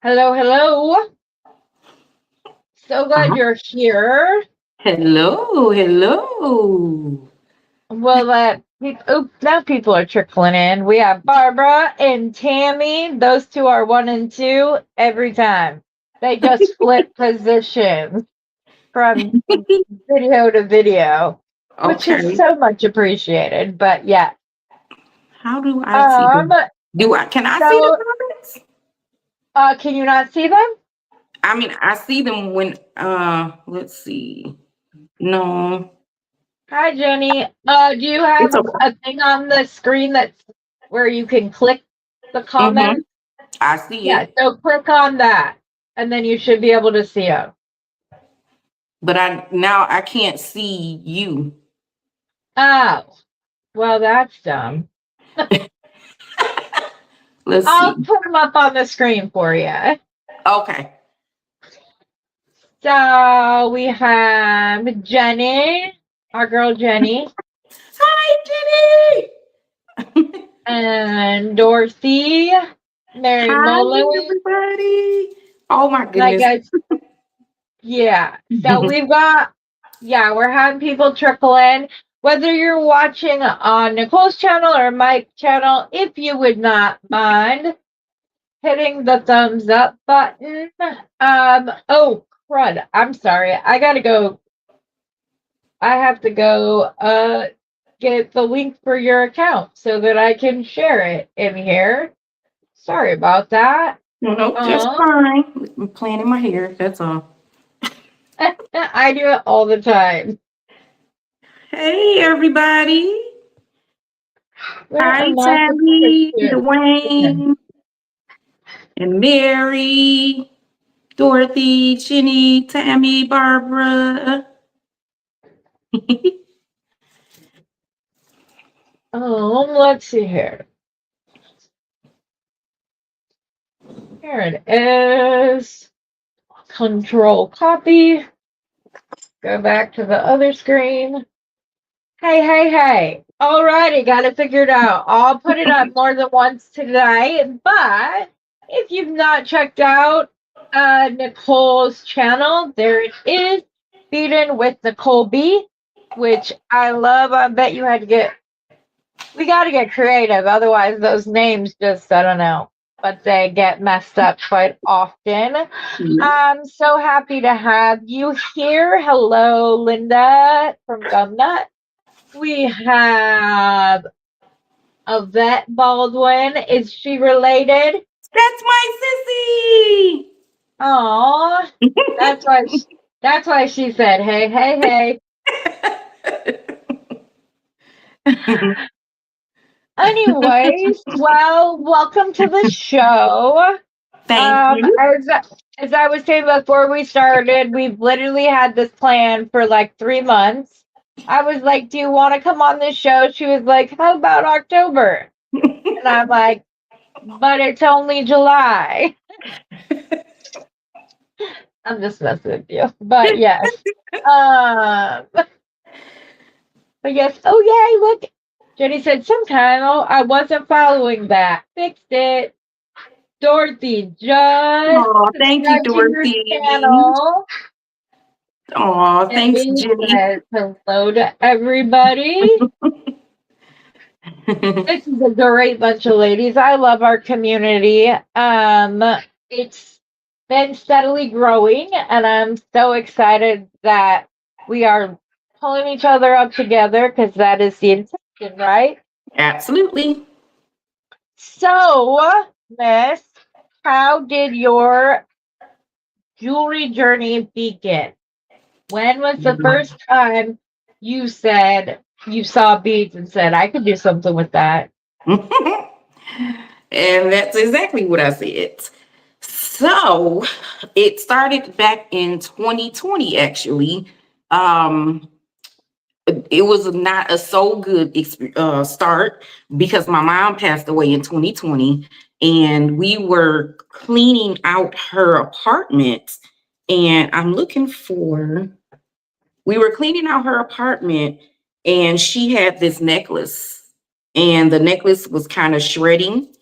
Hello, hello. So glad Uh-huh. you're here. Hello, hello. Well, now people are trickling in. We have Barbara and Tammy. Those two are one and two every time. They just flip positions from video to video, which is Okay. so much appreciated. But yeah. How do I see Um, them? Can I see the so comments? can you not see them? I mean, I see them when let's see. No, Hi, Jenny. Do you have it's okay. a thing on the screen that's where you can click the Mm-hmm. comments? I see Yeah, it. so click on that, and then you should be able to see them. But I can't see you. Oh, well, that's dumb. Let's I'll see. put them up on the screen for you. Okay. So we have Jenny, our girl Jenny, Hi, Jenny. and Dorothy, Mary Hi, Mullen. everybody. Oh my Like goodness. I, yeah. So we're having people trickle in. Whether you're watching on Nicole's channel or Mike's channel, if you would not mind hitting the thumbs up button. Oh crud. I'm sorry. I have to go get the link for your account so that I can share it in here. Sorry about that. No, just Um fine. I'm planning my hair. That's all. I do it all the time. Hey, everybody. Where Hi, am I supposed Tammy, to? Dwayne, and Mary, Dorothy, Jenny, Tammy, Barbara. Let's see here. Here it is. Control copy. Go back to the other screen. Hey, hey, hey. Alrighty, got it figured out. I'll put it up more than once today, but if you've not checked out Nicole's channel, there it is. Bead'n with Nicole B, which I love. I bet we got to get creative. Otherwise, those names just, I don't know, but they get messed up quite often. I'm so happy to have you here. Hello, Linda from Gumnut. We have Yvette Baldwin. Is she related? That's my sissy. Oh, that's why. That's why she said, "Hey, hey, hey." Anyways, well, welcome to the show. Thank Um, you. as as I was saying before we started, we've literally had this plan for like 3 months. I was like, "Do you want to come on this show?" She was like, "How about October?" And I'm like, "But it's only July." I'm just messing with you. But yes. Um, but yes. Oh yay, look. Jenny said sometime I wasn't following that. Fixed it. Dorothy just Oh, thank you, subscribed to your Dorothy. channel. Oh, thanks, Emmy Jenny. says hello to everybody. This is a great bunch of ladies. I love our community. It's been steadily growing, and I'm so excited that we are pulling each other up together because that is the intention, right? Absolutely. So, Miss, how did your jewelry journey begin? When was the first time you said you saw beads and said, I could do something with that? And that's exactly what I said. So it started back in 2020, actually. Um, it was not a so good start because my mom passed away in 2020 and we were cleaning out her apartment. And we were cleaning out her apartment and she had this necklace and the necklace was kind of shredding.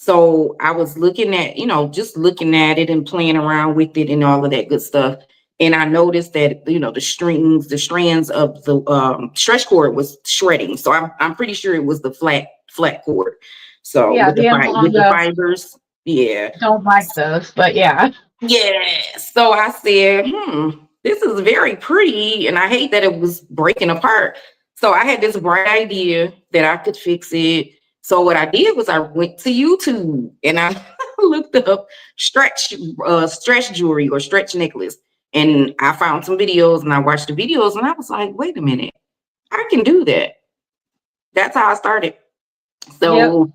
So I was looking at, just looking at it and playing around with it and all of that good stuff. And I noticed that, the strands of the stretch cord was shredding. So I'm pretty sure it was the flat cord. So Yeah, with the with the Amanda fibers, yeah. don't like those, but yeah. Yeah. So I said, this is very pretty. And I hate that it was breaking apart. So I had this bright idea that I could fix it. So what I did was I went to YouTube and I looked up stretch jewelry or stretch necklace. And I found some videos and I watched the videos and I was like, wait a minute, I can do that. That's how I started. Yep. So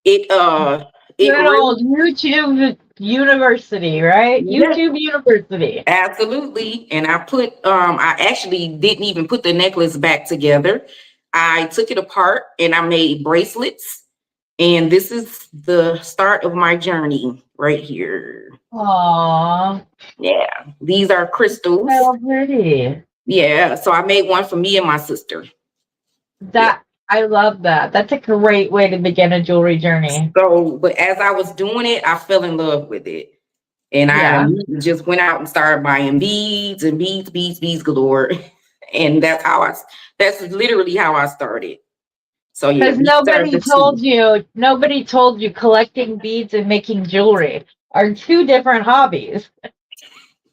it Good really, old YouTube University, right? yeah. YouTube University. Absolutely. And I actually didn't even put the necklace back together. I took it apart and I made bracelets. And this is the start of my journey right here. Aww, Yeah. These are crystals. so pretty. Yeah. So I made one for me and my sister. Yeah. That I love that. That's a great way to begin a jewelry journey. So, but as I was doing it, I fell in love with it. And I Yeah. just went out and started buying beads and beads galore. And that's literally how I started. So yeah, Because these are the two. nobody told you collecting beads and making jewelry are two different hobbies.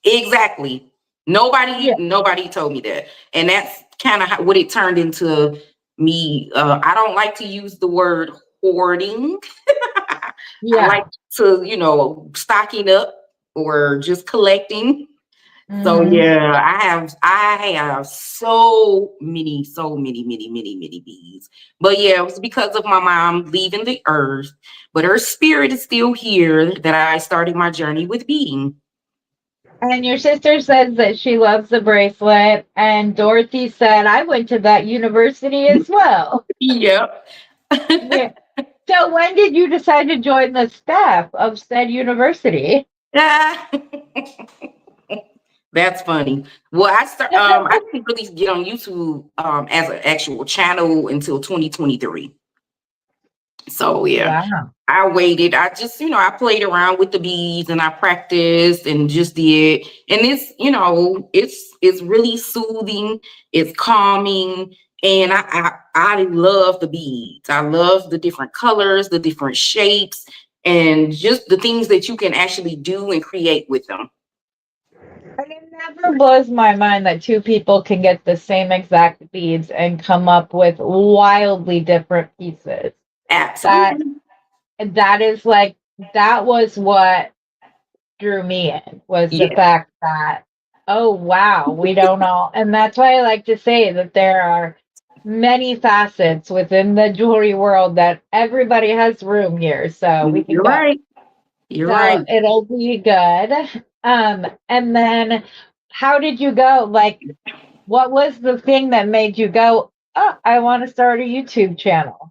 Exactly. Yeah. Nobody told me that. And that's kind of what it turned into me. I don't like to use the word hoarding. I like Yeah. to, stocking up or just collecting. So Hmm. yeah, I have so many bees. But yeah, it was because of my mom leaving the earth, but her spirit is still here that I started my journey with beading. And your sister says that she loves the bracelet, and Dorothy said I went to that university as well. Yep. Yeah. So when did you decide to join the staff of said university? Ah, that's funny. Well, I didn't really get on YouTube as an actual channel until 2023. So yeah, Wow. I waited. I just, I played around with the beads and I practiced and just did. And it's really soothing. It's calming. And I love the beads. I love the different colors, the different shapes, and just the things that you can actually do and create with them. And it never blows my mind that two people can get the same exact beads and come up with wildly different pieces. That Absolutely. that is like that was what drew me in was the Yeah. fact that oh wow, we don't all, and that's why I like to say that there are many facets within the jewelry world that everybody has room here, so we can You're go. right. You're right. So it'll be good. And then how did you go? Like, what was the thing that made you go, oh, I want to start a YouTube channel?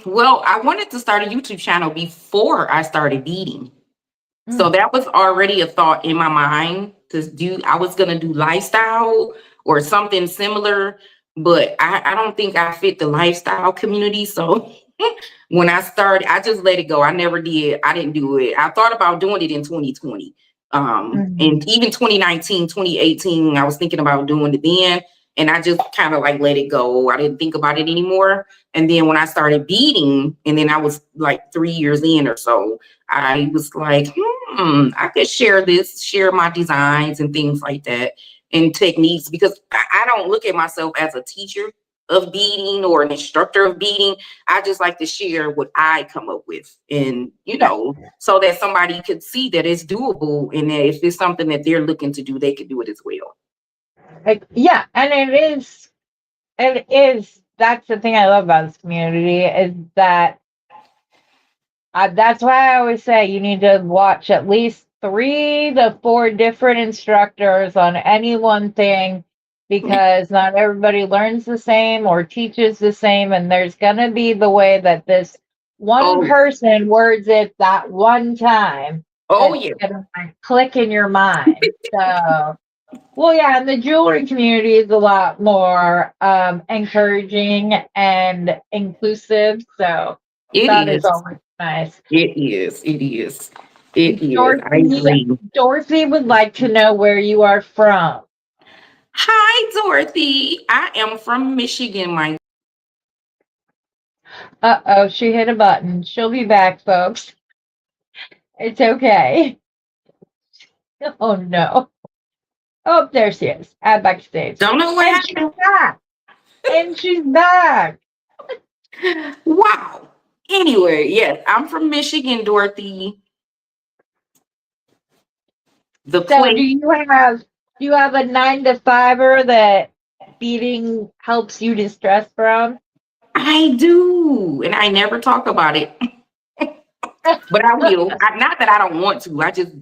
Well, I wanted to start a YouTube channel before I started beading. So Mm, that was already a thought in my mind I was gonna do lifestyle or something similar, but I don't think I fit the lifestyle community. So when I started, I just let it go. I didn't do it. I thought about doing it in 2020. mhm. And even 2019, 2018, I was thinking about doing it then. And I just kind of like let it go. I didn't think about it anymore. And then when I started beading, and then I was like 3 years in or so, I was like, I could share my designs and things like that and techniques because I don't look at myself as a teacher of beading or an instructor of beading. I just like to share what I come up with and, Yeah, so that somebody could see that it's doable and that if it's something that they're looking to do, they could do it as well. yeah, and that's the thing I love about this community is that that's why I always say you need to watch at least 3 to 4 different instructors on any one thing because not everybody learns the same or teaches the same. And there's going to be the way that this one Oh, person words it that one time oh that's yeah. going to like click in your mind. So, well, yeah, and the jewelry community is a lot more encouraging and inclusive. So, It That is is. always nice. It is. It is. It is. I Dorothy, agree. Dorothy would like to know where you are from. Hi, Dorothy. I am from Michigan, my. Uh-oh, she hit a button. She'll be back, folks. It's okay. Oh no. Oh, there she is. Add backstage. Don't know what And she's happened. back. And she's back. Wow. Anyway, yes, I'm from Michigan, Dorothy. The So place do you have a 9 to 5er that beading helps you distress from? I do, and I never talk about it, but I will. Not that I don't want to. I just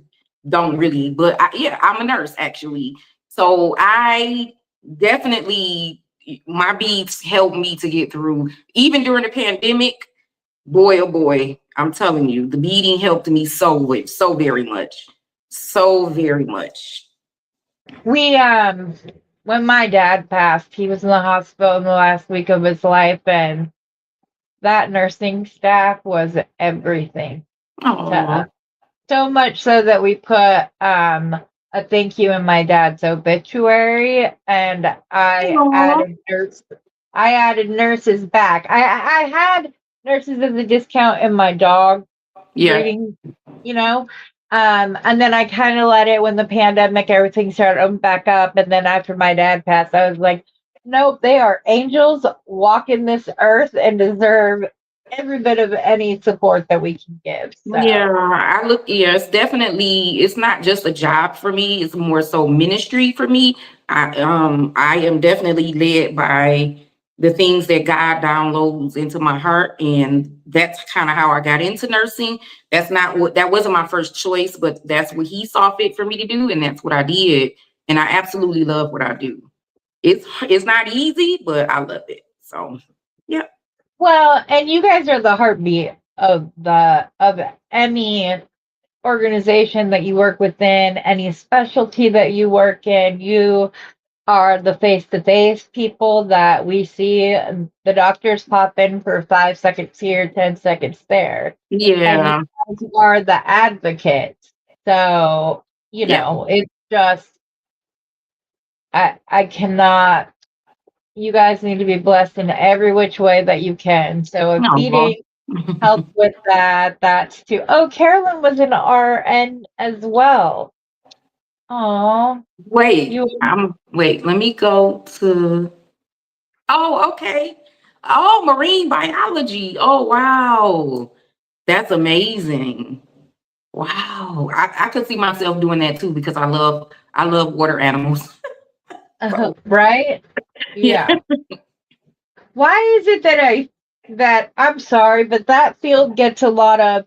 don't really. But yeah, I'm a nurse actually, so I definitely my beads helped me to get through even during the pandemic. Boy, oh boy, I'm telling you, the beading helped me so very much, so very much. We when my dad passed, he was in the hospital in the last week of his life, and that nursing staff was everything to Oh, us. So much so that we put a thank you in my dad's obituary, and oh, I added nurses back. I had nurses as a discount in my dog yeah, breeding, you know. And then I kind of let it when the pandemic, everything started opening back up. And then after my dad passed, I was like, nope, they are angels walking this earth and deserve every bit of any support that we can give. yeah. So, I look. Yeah, it's definitely. It's not just a job for me. It's more so ministry for me. I am definitely led by the things that God downloads into my heart, and that's kind of how I got into nursing. That wasn't my first choice, but that's what He saw fit for me to do, and that's what I did. And I absolutely love what I do. It's not easy, but I love it. So, yeah, well, and you guys are the heartbeat of any organization that you work within, any specialty that you work in. You are the face-to-face people that we see. The doctors pop in for 5 seconds here, 10 seconds there, and you yeah, guys are the advocates. So, yeah. it's just I cannot. You guys need to be blessed in every which way that you can. So if No. beating helps with that, that's too. Oh, Carolyn was an RN as well. Oh, Wait, you. let me go to oh, okay. Oh, marine biology. Oh, wow. That's amazing. Wow. I could see myself doing that too because I love water animals. So Right? yeah. Yeah. Why is it that I'm sorry, but that field gets a lot of,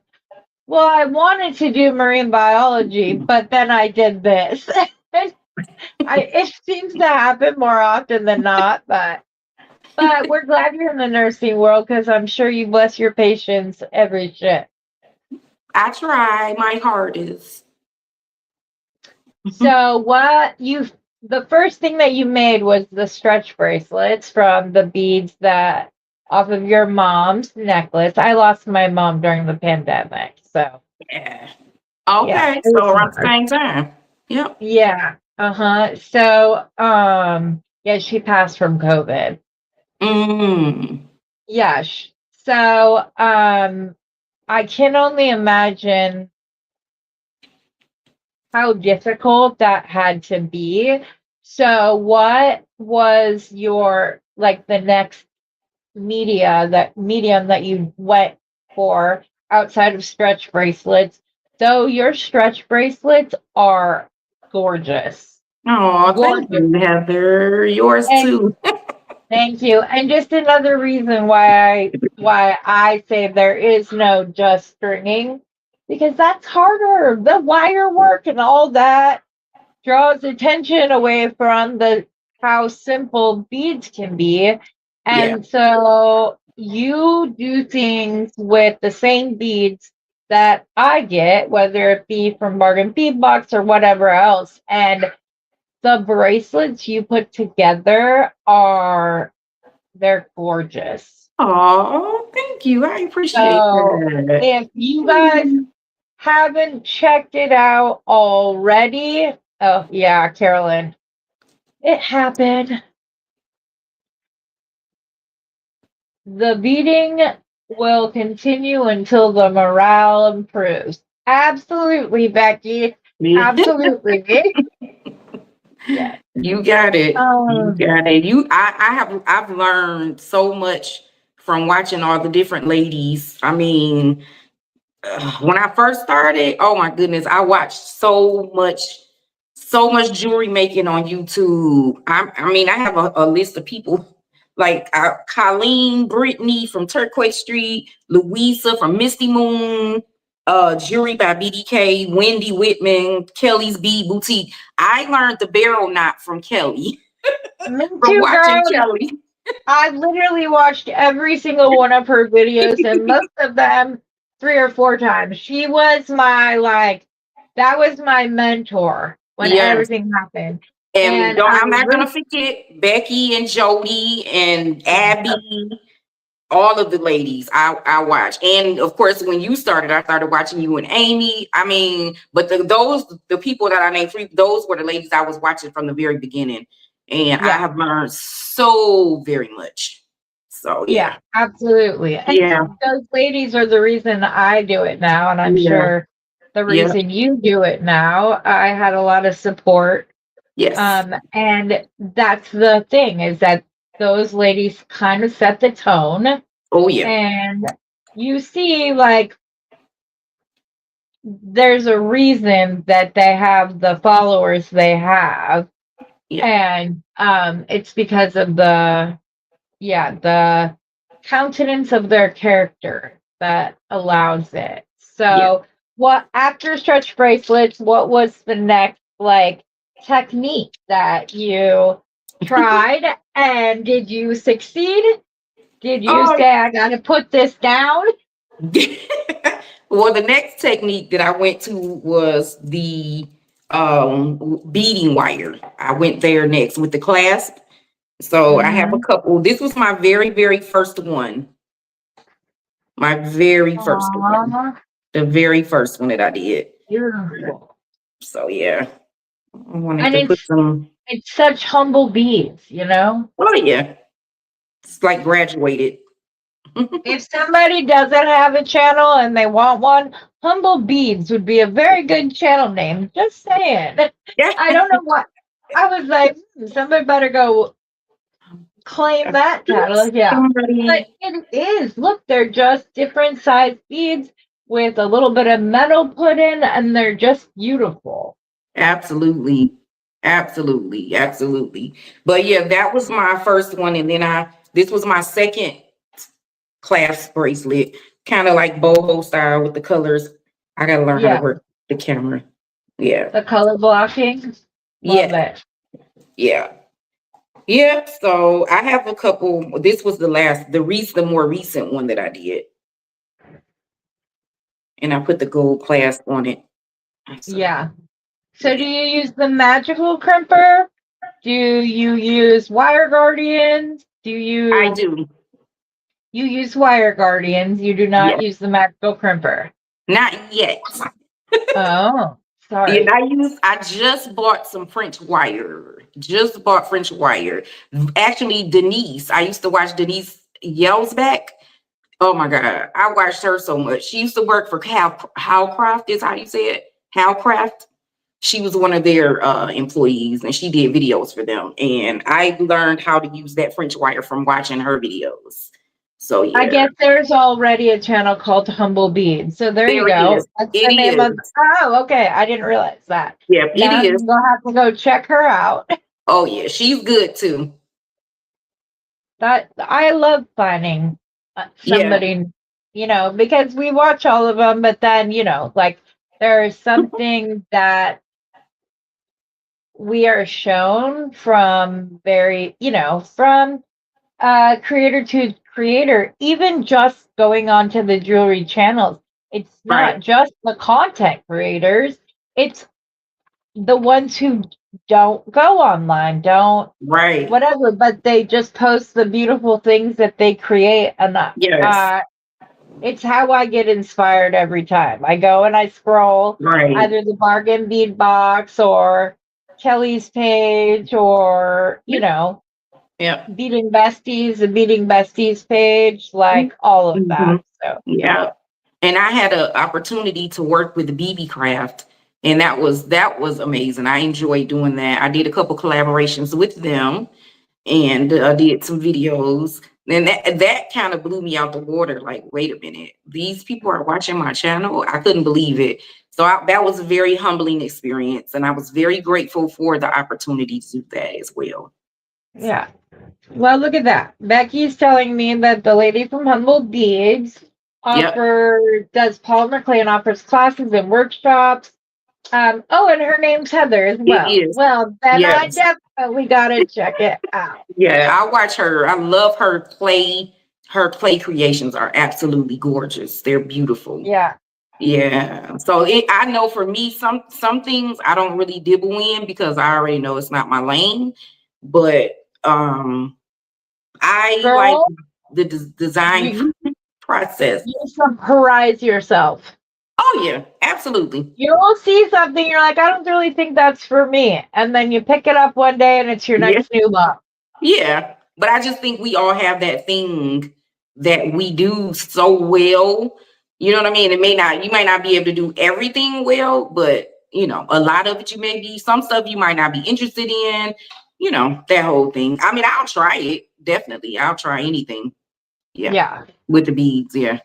well, I wanted to do marine biology, but then I did this. It seems to happen more often than not, but we're glad you're in the nursing world because I'm sure you bless your patients every shift. I try my hardest. So the first thing that you made was the stretch bracelets from the beads that off of your mom's necklace. I lost my mom during the pandemic, so Yeah. yeah, Okay. it So was around the hard. same time. Yep. Yeah. Uh-huh. So yeah, she passed from COVID. Mm. Yeah. So I can only imagine how difficult that had to be. So what was your like the next medium that you went for outside of stretch bracelets? So your stretch bracelets are gorgeous. Oh, thank Gorgeous. you, Heather. Yours And too. thank you. And just another reason why I say there is no just stringing, because that's harder. The wire work and all that draws attention away from the how simple beads can be. Yeah. And so you do things with the same beads that I get, whether it be from Bargain Bead Box or whatever else. And the bracelets you put together they're gorgeous. Oh, thank you. I appreciate So that. if you guys haven't checked it out already, oh yeah, Carolyn, it happened. The beating will continue until the morale improves. Absolutely, Becky. Absolutely. Yes. You got it. You Um, got it. I've learned so much from watching all the different ladies. I mean, when I first started, oh my goodness, I watched so much jewelry making on YouTube. I mean, I have a list of people like Colleen, Brittany from Turquoise Street, Louisa from Misty Moon, Jewelry by BDK, Wendy Whitman, Kelly's Bead Boutique. I learned the barrel knot from Kelly, Me from too, watching girl. Kelly. I literally watched every single one of her videos, and most of them 3 or 4 times. She was my that was my mentor when Yes. everything happened. And And don't I I'm not gonna really, forget Becky and Jody and yep, Abby, all of the ladies I watch. And of course, when you started, I started watching you and Amy. I mean, but the people that I named three, those were the ladies I was watching from the very beginning. And I yeah, have learned so very much. So yeah, yeah. absolutely. And Yeah. those ladies are the reason I do it now, and I'm Yeah. sure the Yeah. reason you do it now. I had a lot of support. Yes. And that's the thing is that those ladies kind of set the tone. Oh yeah. And you see, like, there's a reason that they have the followers they have. Yeah. And it's because of the countenance of their character that allows it. Yeah. So, what after stretch bracelets, what was the next like technique that you tried and did you succeed? Did you Oh, say I got to put this down? well, the next technique that I went to was the beading wire. I went there next with the clasp. So I have a Mhm. couple. This was my very first one. My very first one. Aw, The very first one that I did. beautiful. So yeah. I wanted And to put some. it's such humble beads, you know? Oh yeah. It's like graduated. If somebody doesn't have a channel and they want one, Humble Beads would be a very good channel name. Just saying. Yeah. I don't know what. I was like, somebody better go claim that title. Yeah. But Somebody. it is. Look, they're just different size beads with a little bit of metal put in, and they're just beautiful. Absolutely. Absolutely. Absolutely. But yeah, that was my first one. And then this was my second clasp bracelet, kind of like boho style with the colors. I got to learn how to Yeah. work the camera. Yeah. The color blocking. Love Yeah. it. Yeah. Yeah. So I have a couple. This was the more recent one that I did. And I put the gold clasp on it. So, Yeah. So do yeah. you use the magical crimper? Do you use wire guardians? I do. You use wire guardians? You do not Yeah. use the magical crimper. Not yet. Oh, Yeah, sorry. I just bought some French wire. Just bought French wire. Actually, Denise, I used to watch Denise Yells Back. Oh my God. I watched her so much. She used to work for Howcraft, is how you say it. Howcraft. She was one of their employees and she did videos for them. And I learned how to use that French wire from watching her videos. So I yeah, guess there's already a channel called Humble Bead. So there you there it go. is. That's It the name of. is. Oh, okay. I didn't realize that. Yeah, it Now is. I'm gonna have to go check her out. Oh yeah, she's good too. That I love finding Yeah. somebody, because we watch all of them, but then like there's something that we are shown from from creator to creator, even just going onto the jewelry channels. It's not Right. just the content creators, it's the ones who don't go online, don't Right. whatever, but they just post the beautiful things that they create, and Yes. it's how I get inspired every time. I go and I scroll Right. either the bargain bead box or Kelly's page or, Yep. Yep. Beading Besties, the Beading Besties page, like all of Mm-hmm. that. So Yeah. And I had an opportunity to work with BB Craft, and that was amazing. I enjoyed doing that. I did a couple collaborations with them, and did some videos. And that kind of blew me out the water. Like, wait a minute, these people are watching my channel. I couldn't believe it. So that was a very humbling experience, and I was very grateful for the opportunity to do that as well. So, yeah. Well, look at that. Becky's telling me that the lady from Humble Beads yep, does polymer clay and offers classes and workshops. Oh, and her name's Heather as it well. is. Well, then I Yes, definitely gotta check it out. yeah. I watch her. I love her clay. Her clay creations are absolutely gorgeous. They're beautiful. Yeah, Yeah. So I know for me, some things I don't really dibble in because I already know it's not my lane. But I like girl, the design you process. you surprise yourself. Oh yeah, absolutely. You will see something, you're like, I don't really think that's for me, and then you pick it up one day, and it's your Yeah, next new love. yeah. But I just think we all have that thing that we do so well. You know what I mean? You might not be able to do everything well, but a lot of it you may be. Some stuff you might not be interested in. That whole thing. I mean, I'll try it. Definitely. I'll try anything. Yeah. Yeah. With the beads. Yeah.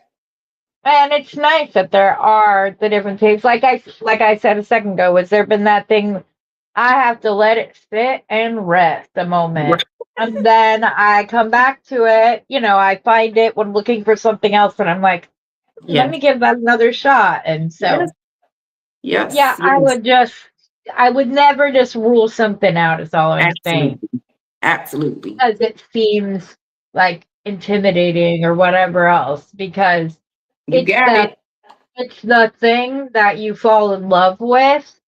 And it's nice that there are the different things. Like I said a second ago, has there been that thing I have to let it sit and rest a moment. Right. And then I come back to it, I find it when looking for something else and I'm like, let Yes. me give that another shot. And Yes. so yeah, Yes. Yes. I would never just rule something out is all I'm saying. Absolutely. Absolutely. Because it seems like intimidating or whatever else. Because You it's got the it. it's the thing that you fall in love with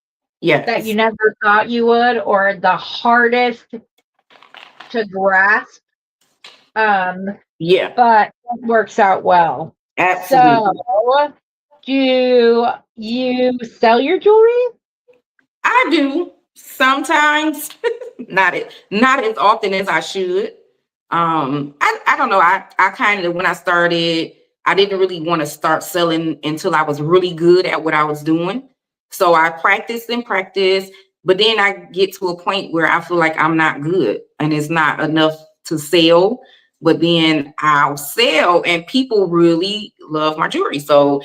that you Yes. never thought you would, or the hardest to grasp. Um, Yeah. but it works out well. So, Absolutely. do you sell your jewelry? I do sometimes, not as often as I should. I don't know. I kind of when I started, I didn't really want to start selling until I was really good at what I was doing. So I practiced and practiced, but then I get to a point where I feel like I'm not good and it's not enough to sell. But then I'll sell and people really love my jewelry. So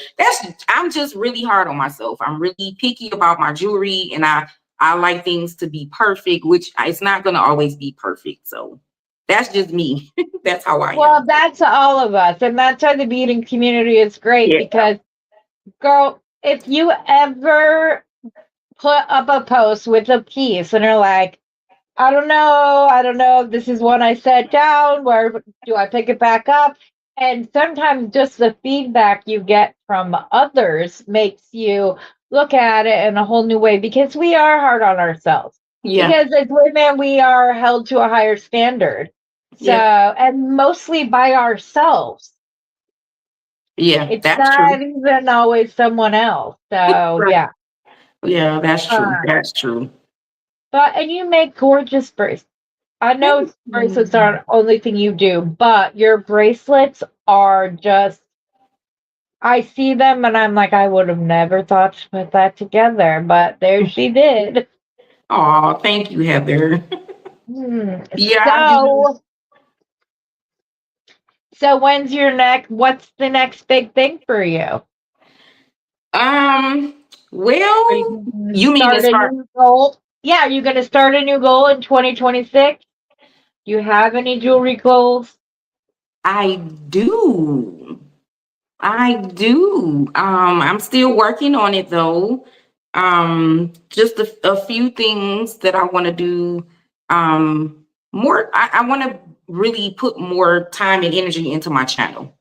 I'm just really hard on myself. I'm really picky about my jewelry and I like things to be perfect, which it's not gonna always be perfect. So that's just me. That's how I Well, am. that's all of us, and that's why the beading community is great Yeah. because, girl, if you ever put up a post with a piece and are like, I don't know if this is one I set down. Where do I pick it back up? And sometimes just the feedback you get from others makes you look at it in a whole new way because we are hard on ourselves. Yeah. Because as women, we are held to a higher standard. So, Yeah. and mostly by ourselves. Yeah. It's That's true. not even always someone else. So, Right. yeah. Yeah, that's true. Uh, That's true. and you make gorgeous bracelets. I know Thank bracelets you. aren't the only thing you do, but your bracelets are just, I see them and I'm like, I would have never thought to put that together, but there she did. Oh, thank you, Heather. Hmm. Yeah, I do. So, so what's the next big thing for you? Um, Are well, you going to you mean to start a start? new goal? Yeah, are you going to start a new goal in 2026? Do you have any jewelry goals? I do. I do. I'm still working on it though. Just a few things that I want to do. More. I want to really put more time and energy into my channel.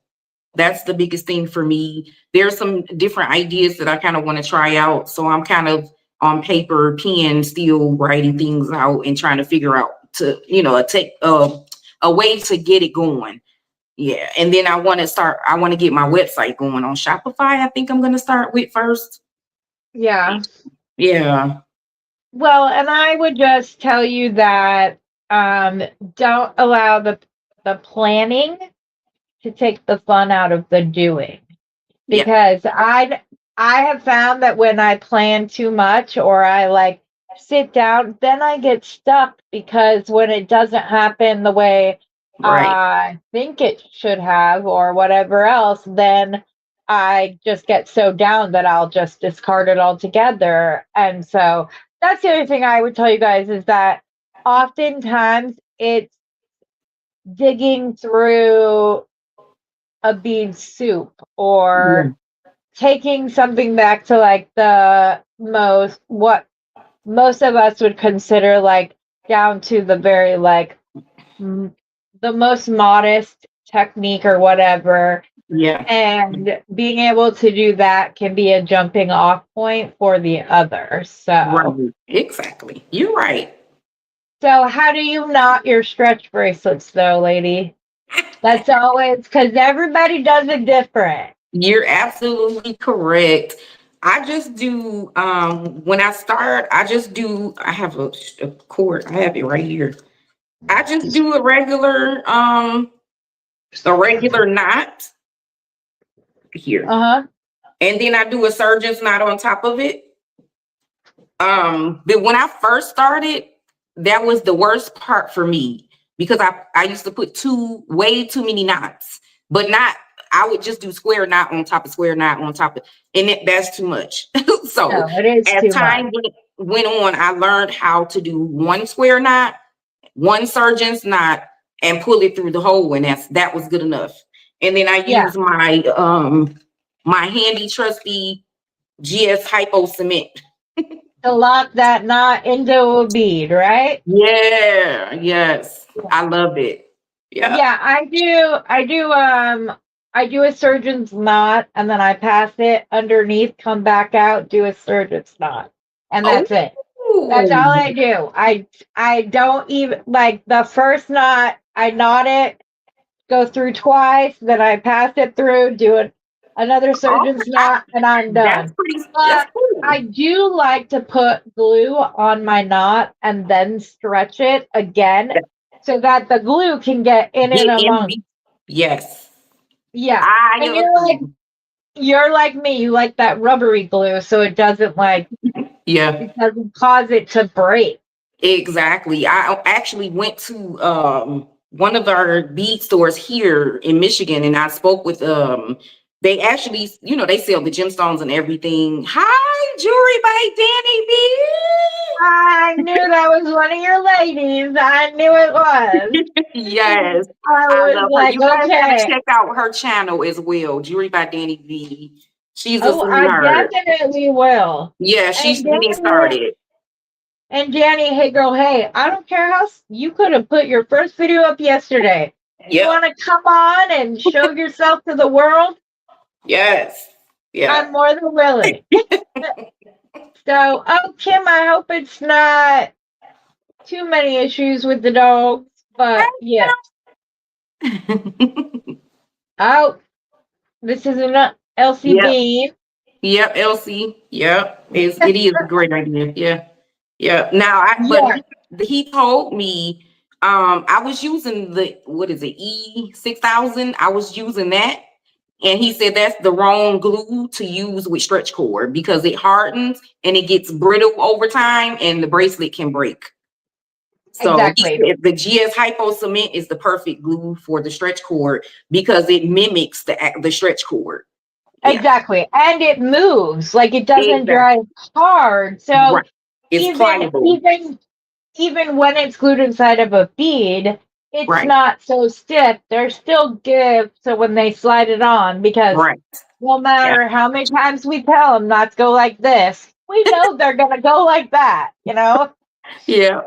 That's the biggest thing for me. There's some different ideas that I kind of want to try out. So I'm kind of on paper, pen, still writing things out and trying to figure out to, take a way to get it going. Yeah. And then I want to get my website going on Shopify. I think I'm going to start with first. Yeah. Yeah. Well, and I would just tell you that don't allow the planning to take the fun out of the doing. Yeah. Because I have found that when I plan too much or I like sit down, then I get stuck because when it doesn't happen the way Right. I think it should have or whatever else, then I just get so down that I'll just discard it altogether. And so that's the other thing I would tell you guys is that oftentimes it's digging through a bead soup or taking something back to like the what most of us would consider like down to the very like the most modest technique or whatever. Yeah. And being able to do that can be a jumping off point for the other. Right. Exactly. You're right. So how do you knot your stretch bracelets though, lady? That's always because everybody does it different. You're absolutely correct. I just do when I start, I have a cord. I have it right here. I just do a regular knot here. And then I do a surgeon's knot on top of it. But when I first started, that was the worst part for me because I used to put way too many knots, but not I would just do square knot on top of square knot on top of, and that's too much. So no, it is as too time much. went on, I learned how to do one square knot, one surgeon's knot, and pull it through the hole, and that was good enough. And then I use my handy trusty GS hypo cement To lock that knot into a bead, right? Yeah, yes. I love it. Yeah. Yeah, I do a surgeon's knot and then I pass it underneath, come back out, do a surgeon's knot. And that's it. That's all I do. I don't even like the first knot, I knot it, go through twice, then I pass it through, another surgeon's knot, and I'm done. That's cool. I do like to put glue on my knot and then stretch it again so that the glue can get in and among. Yes. Yeah. And you're like me, you like that rubbery glue so it doesn't it doesn't cause it to break. Exactly. I actually went to one of our bead stores here in Michigan and I spoke with they actually, they sell the gemstones and everything. Hi, Jewelry by Danny B. I knew that was one of your ladies. I knew it was. Yes. I was like, you guys okay. gotta check out her channel as well, Jewelry by Danny B. She's a sweetheart. I definitely will. Yeah, she's getting started. And Danny, hey girl, hey, I don't care how you could have put your first video up yesterday. You want to come on and show yourself to the world? Yes. Yeah. I'm more than willing. So, Kim, I hope it's not too many issues with the dogs, but yeah. This is an Elsie Bead. Yep, Elsie. Yep, it is a great idea. Yeah, yeah. Now, he told me I was using what is it, E6000? I was using that, and he said that's the wrong glue to use with stretch cord because it hardens and it gets brittle over time, and the bracelet can break. So exactly. The GS Hypo Cement is the perfect glue for the stretch cord because it mimics the stretch cord. Yeah. Exactly. And it moves. Like it doesn't dry hard. So it's pliable. Even when it's glued inside of a bead, it's not so stiff. There's still give so when they slide it on because no matter how many times we tell them not to go like this, we know they're gonna go like that, Yeah.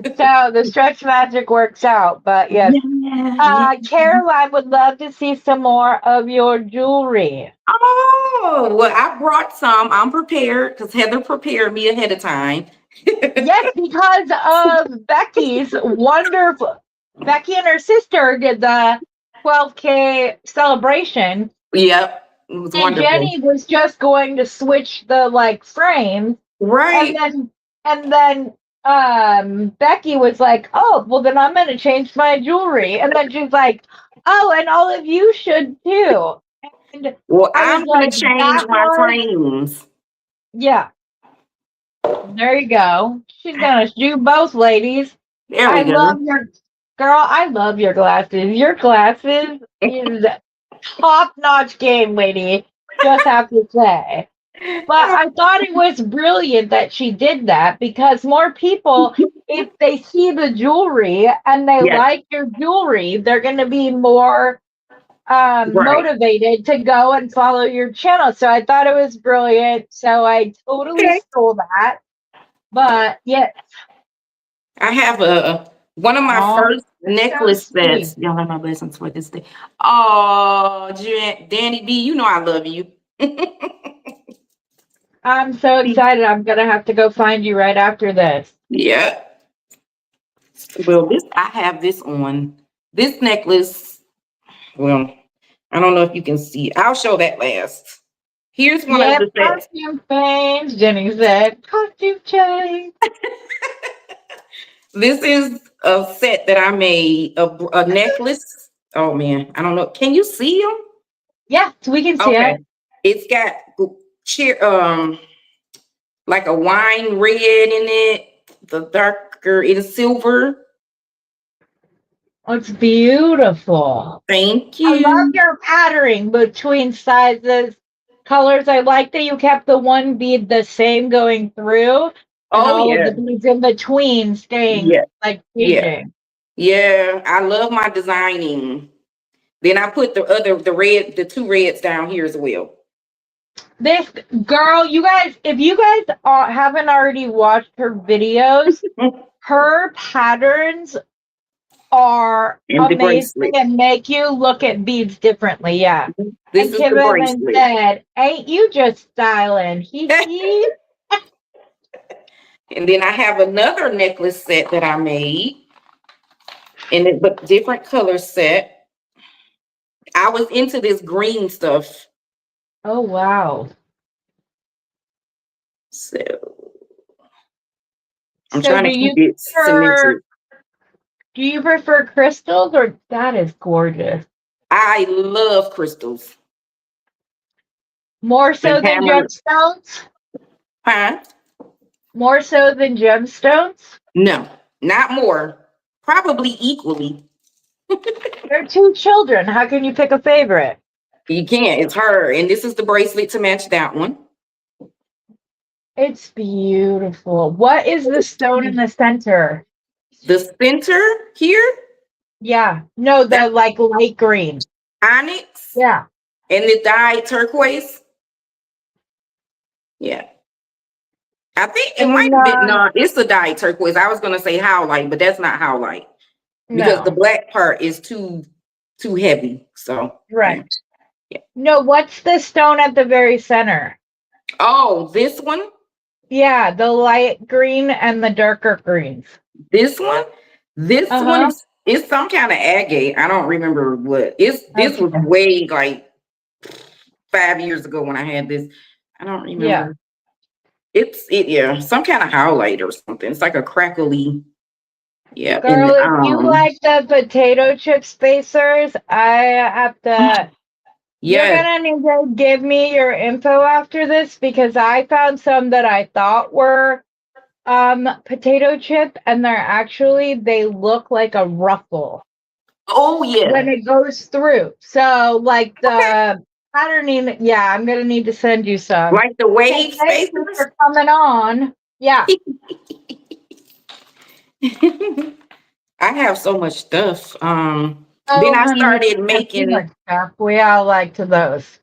So the stretch magic works out, but yes. Yeah, yeah. Caroline would love to see some more of your jewelry. Oh, well, I brought some. I'm prepared because Heather prepared me ahead of time. Yes, because of Becky's wonderful. Becky and her sister did the 12K celebration, Yep, it was and wonderful. Jenny was just going to switch the like frames, and Right. then Becky was like, "Oh, well then I'm gonna change my jewelry," and then she's like, "Oh, and all of you should too." And Well, I was I'm gonna like, change "That my was frames. yeah." There you go. She's gonna do both, ladies. There I we love go. your girl. I love your glasses. Your glasses is top notch game, lady. Just have to say. But I thought it was brilliant that she did that because more people, if they see the jewelry and they Yes, like your jewelry, they're going to be more right. motivated to go and follow your channel. So I thought it was brilliant. So I totally Okay. stole that. But yeah, I have a one of my oh, first you're so necklace sweet. sets. Y'all have my blessings for this day. Oh, Danny B, you know I love you. I'm so excited. I'm going to have to go find you right after this. Yeah. Well, this I have this on. This necklace, well, I don't know if you can see. I'll show that last. Here's one of Yep, the sets. costume change. Jenny said, costume change. This is a set that I made, a necklace. Oh man, I don't know. Can you see them? Yes, we can see Okay. it. It's got cheer like a wine red in it. The darker is silver. It's beautiful. Thank I love you. your patterning between sizes, colors. I like that you kept the one bead the same going through and Oh all of yeah. the beads in between staying Yeah. like Yeah. changing. Yeah. I love my designing. Then I put the two reds down here as well. This girl, you guys, if you guys haven't already watched her videos, her patterns are And the amazing bracelet. and make you look at beads differently. Yeah. This And is the Kim Evans bracelet. said, "Ain't you just styling?" He he. And then I have another necklace set that I made, and it but different color set. I was into this green stuff, Oh wow. so I'm So trying do to keep you it prefer symmetric. do you prefer crystals or that is gorgeous? I love crystals More and so than hammer. gemstones? Huh? More so than gemstones? No, not more. Probably equally. They're two children. How can you pick a favorite? You can't. It's her, and this is the bracelet to match that one. It's beautiful. What is the stone in the center? The center here, Yeah. No, the that's like light green. onyx, Yeah. and the dyed turquoise. Yeah. I think it might And have been no, it's the dyed turquoise. I was gonna say howlite, but that's not howlite because the no. black part is too heavy. So yeah. Right. Yeah. No, what's the stone at the very center? Oh, this one, Yeah, the light green and the darker greens. this one, this one Uh-huh. is some kind of agate. I don't remember what. It's this was Okay. way like 5 years ago when I had this. I don't Yeah. remember. Yeah, some kind of howlite or something. It's like a crackly, yeah. Girl, And if you like the potato chip spacers, I have to. You're yeah. gonna need to give me your info after this because I found some that I thought were potato chip and they look like a ruffle Oh when yeah. it goes through. So like Okay. the patterning, yeah, I'm gonna need to send you some. Like the Hey, wave thank you spacers. for coming on. Yeah. I have so much stuff. Then Oh, I honey, you started have too much making. stuff. We all like to those.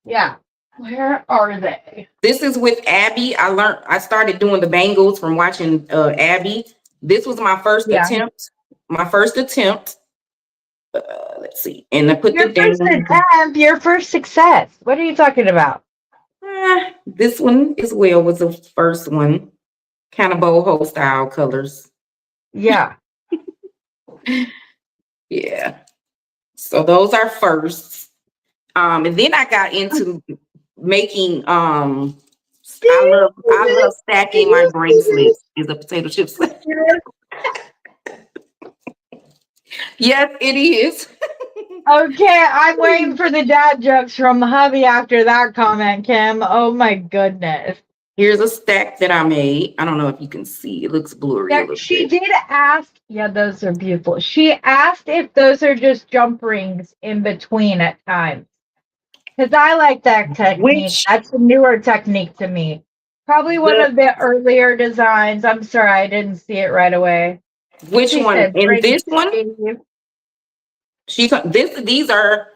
Yeah. Where are they? This is with Abby. I started doing the bangles from watching Abby. This was my first Yeah. attempt. My first attempt. Let's see. And I put the Your first down. attempt, your first success. What are you talking about? This one as well was the first one. Kind of boho style colors. Yeah. Yeah. So those are firsts. And then I got into making I love stacking my bracelets is a potato chip snack. Yes, it is. Okay, I'm waiting for the dad jokes from hubby after that comment, Kim. Oh my goodness. Here's a stack that I made. I don't know if you can see. It looks blurry a Yeah, little she bit. did ask. Yeah, those are beautiful. She asked if those are just jump rings in between at times. Because I like that technique. Which That's a newer technique to me. Probably one the of the earlier designs. I'm sorry, I didn't see it right away. which She one? said, In bring this one, Steve. these are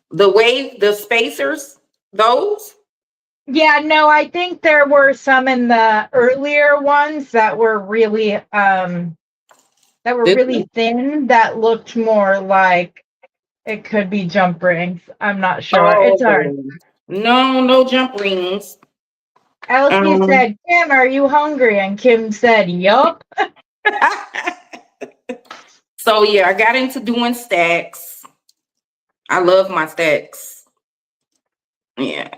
the spacers. Those. Yeah, no, I think there were some in the earlier ones that were This really one? thin that looked more like it could be jump rings. I'm not sure. Oh, It's all right. okay. No, no jump rings. Elsie Um. said, Kim, are you hungry? And Kim said, yup. So yeah, I got into doing stacks. I love my stacks. Yeah.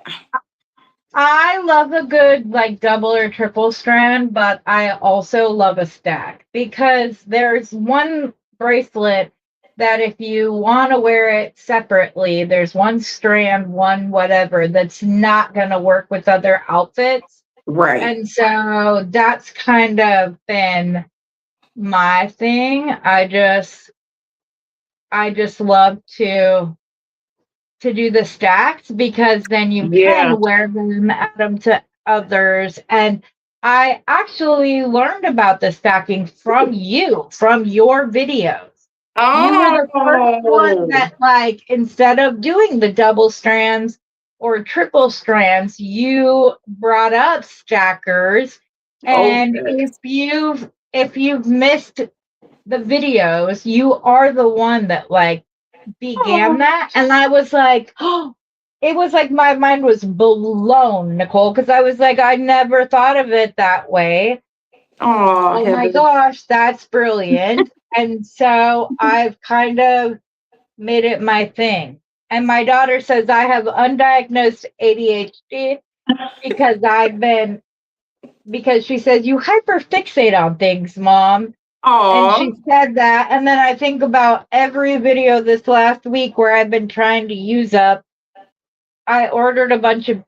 I love a good like double or triple strand, but I also love a stack because there's one bracelet that if you want to wear it separately, there's one strand, one whatever that's not going to work with other outfits. Right. And so that's kind of been my thing. I just love to do the stacks because then you Yeah. can wear them, add them to others. And I actually learned about the stacking from you, from your videos. You were the first one Oh. that, like, instead of doing the double strands or triple strands, you brought up stackers. And Okay. if you've missed the videos, you are the one that like began Oh, that. And I was like, oh, it was like my mind was blown, Nicole, because I was like, I never thought of it that way. oh, Oh my Heather. gosh, that's brilliant. And so I've kind of made it my thing. And my daughter says I have undiagnosed ADHD because because she says you hyperfixate on things, mom. And Oh, she said that. And then I think about every video this last week where I've been trying to use up. I ordered a bunch of.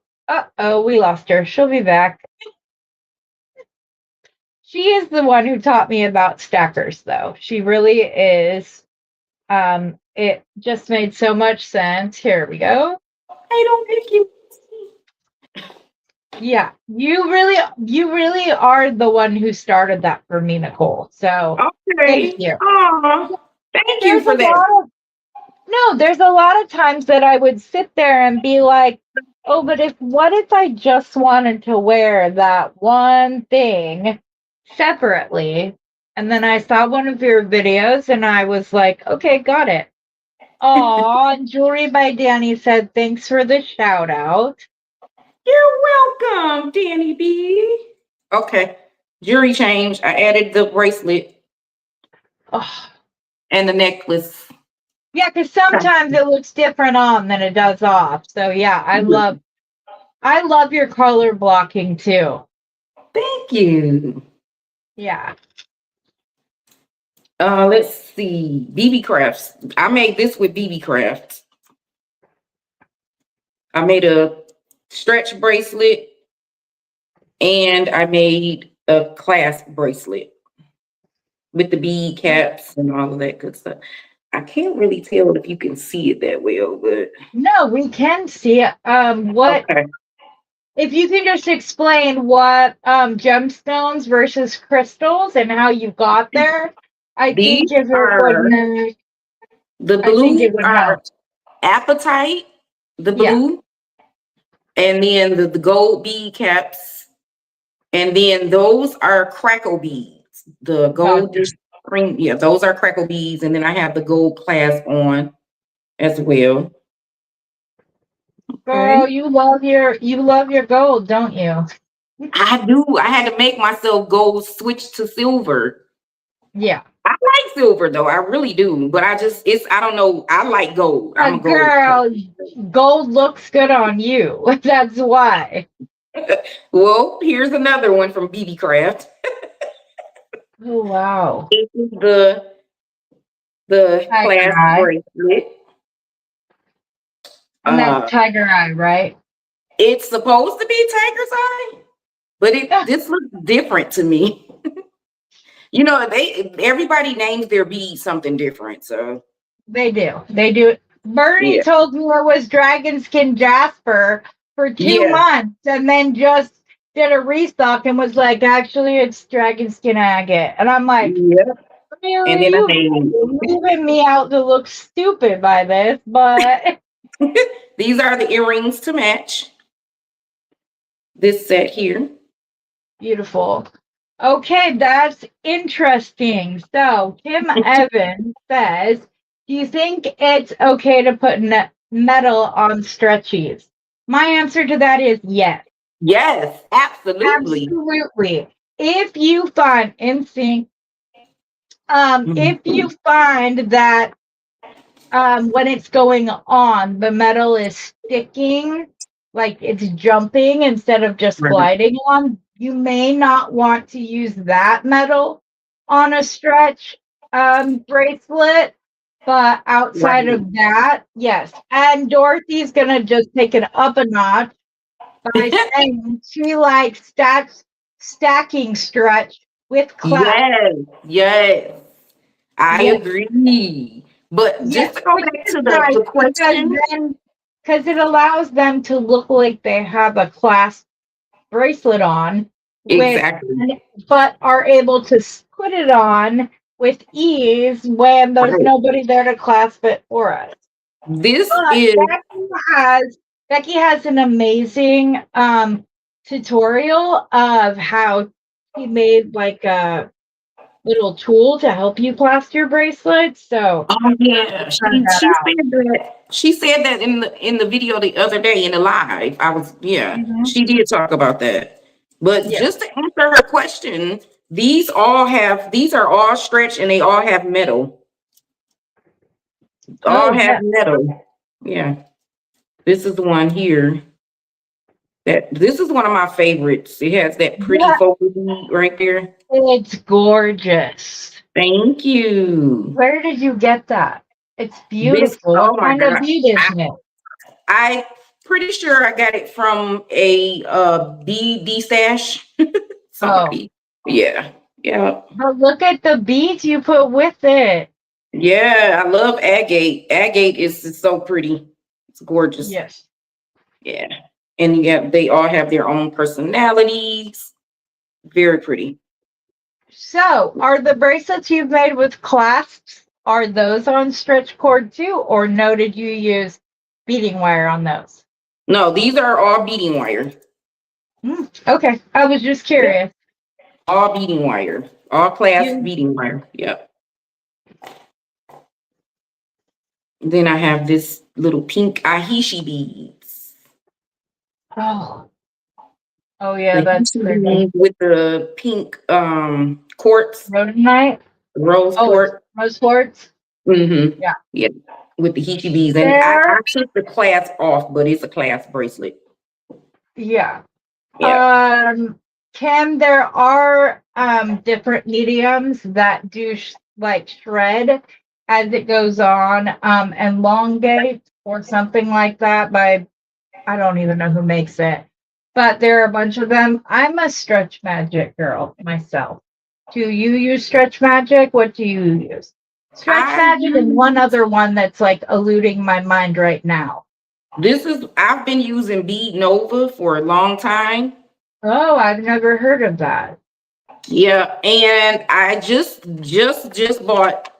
Oh, we lost her. She'll be back. She is the one who taught me about stackers, though. She really is. It just made so much sense. Here we go. I don't think you. Yeah, you really are the one who started that for me, Nicole. So thank Okay. you. Oh, thank you There's a for that. lot of No, there's a lot of times that I would sit there and be like, oh, but what if I just wanted to wear that one thing separately? And then I saw one of your videos and I was like, okay, got it. Aw, Jewelry by Danny said, thanks for the shout out. You're welcome, Danny B. Okay. Jury change. I added the bracelet Oh, and the necklace. yeah, because sometimes it looks different on than it does off. So yeah, I love your color blocking too. Thank you. Yeah. Let's see. BB crafts. I made this with BB crafts. I made a stretch bracelet and I made a clasp bracelet with the bead caps and all of that good stuff. I can't really tell if you can see it that well, but No, we can see it. What okay. if you can just explain what gemstones versus crystals and how you got there? I think These if it would are know, the I think blue it would are help. apatite, the Yeah. blue, and then the gold bead caps, and then those are crackle beads. The gold Gotcha. dish ring, yeah, those are crackle beads, and then I have the gold clasp on as well. Girl, Okay. you love your gold, don't you? I do. I had to make myself go switch to silver. Yeah. I like silver though. I really do. But I don't know. I like gold. I'm a gold Girl, person. gold looks good on you. That's why. Well, here's another one from BB Craft. Oh wow. This is the Tiger clasp eye. bracelet. And that's Uh tiger eye, right? it's supposed to be tiger's eye, but this looks different to me. You know, everybody names their bead something different. So They do. They do. Bernie yeah. told me it was dragon skin jasper for two Yeah. months and then just did a restock and was like, actually, it's dragon skin agate. And I'm like, Yeah. And really? then I You're leaving me out to look stupid by this, but these are the earrings to match this set here. beautiful. Okay, that's interesting. So, Kim Evans says, do you think it's okay to put metal on stretchies? My answer to that is yes. Yes, absolutely. Absolutely. If you find instinct, if you Mhm. find that when it's going on, the metal is sticking, like it's jumping instead of just Right. gliding on. You may not want to use that metal on a stretch bracelet, but outside Right. of that, yes. And Dorothy's gonna just take it up a notch by saying she likes stacking stretch with clap. Yes, yes, I Yes. agree. But just Yes, to go which back is to nice the because question, then because it allows them to look like they have a clasp bracelet on with exactly. but are able to put it on with ease when there's Right. nobody there to clasp it for us. This But is Becky has an amazing tutorial of how she made like a little tool to help you clasp your bracelets. So oh you have to yeah. try that out. She said that in the video the other day in the live. Yeah, Mhm. she did talk about that. But Yes. just to answer her question, these are all stretch and they all have metal. Oh All have yeah. metal. Yeah. This is the one here. This is one of my favorites. It has that pretty Yeah, focal bead right there. it's gorgeous. Thank you. Where did you get that? It's This, beautiful. What oh my kind of God. bead is it? I pretty sure I got it from a B stash. Oh, Somebody. Yeah. Yeah. but look at the beads you put with it. Yeah. I love agate. Agate is so pretty. It's gorgeous. Yes. Yeah. And yeah, they all have their own personalities. Very pretty. So, are the bracelets you've made with clasps, are those on stretch cord too, or no, did you use beading wire on those? No, these are all beading wire. Okay, I was just Yep. curious. All beading wire. All class You beading wire. Yep. Then I have this little pink ahishi beads. oh oh yeah, The that's ahishi pretty. beads with the pink quartz, Rhodonite. rose Oh, it's quartz. rose quartz. Mm-hmm. Yeah. Yeah. With the hishi beads. And I There. took the clasp off, but it's a clasp bracelet. Yeah. Yeah. Um, Kim, there are different mediums that do like shred as it goes on, elongate or something like that by I don't even know who makes it, but there are a bunch of them. I'm a stretch magic girl myself. Do you use stretch magic? What do you use? Stretch I magic and one use other one that's like eluding my mind right now. I've been using Bead Nova for a long time. Oh, I've never heard of that. Yeah, and I just bought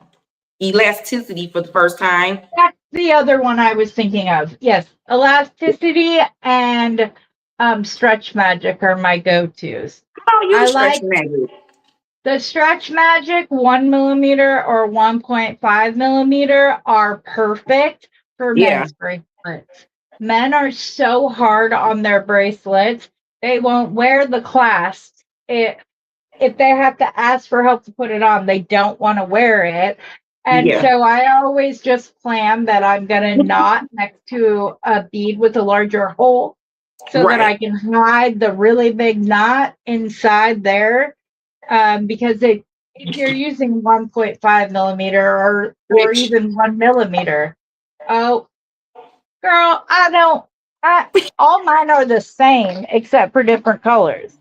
elasticity for the first time. That's the other one I was thinking of. Yes, elasticity and stretch magic are my go-tos. I don't I use stretch like magic. The Stretch Magic 1 millimeter or 1.5 millimeter are perfect for Yeah. men's bracelets. Men are so hard on their bracelets, they won't wear the clasp. If they have to ask for help to put it on, they don't want to wear it. And Yeah. so I always just plan that I'm going to knot next to a bead with a larger hole so that Right. I can hide the really big knot inside there. Because if you're using 1.5 millimeter or Which even 1 millimeter, oh, girl, I don't. I all mine are the same except for different colors.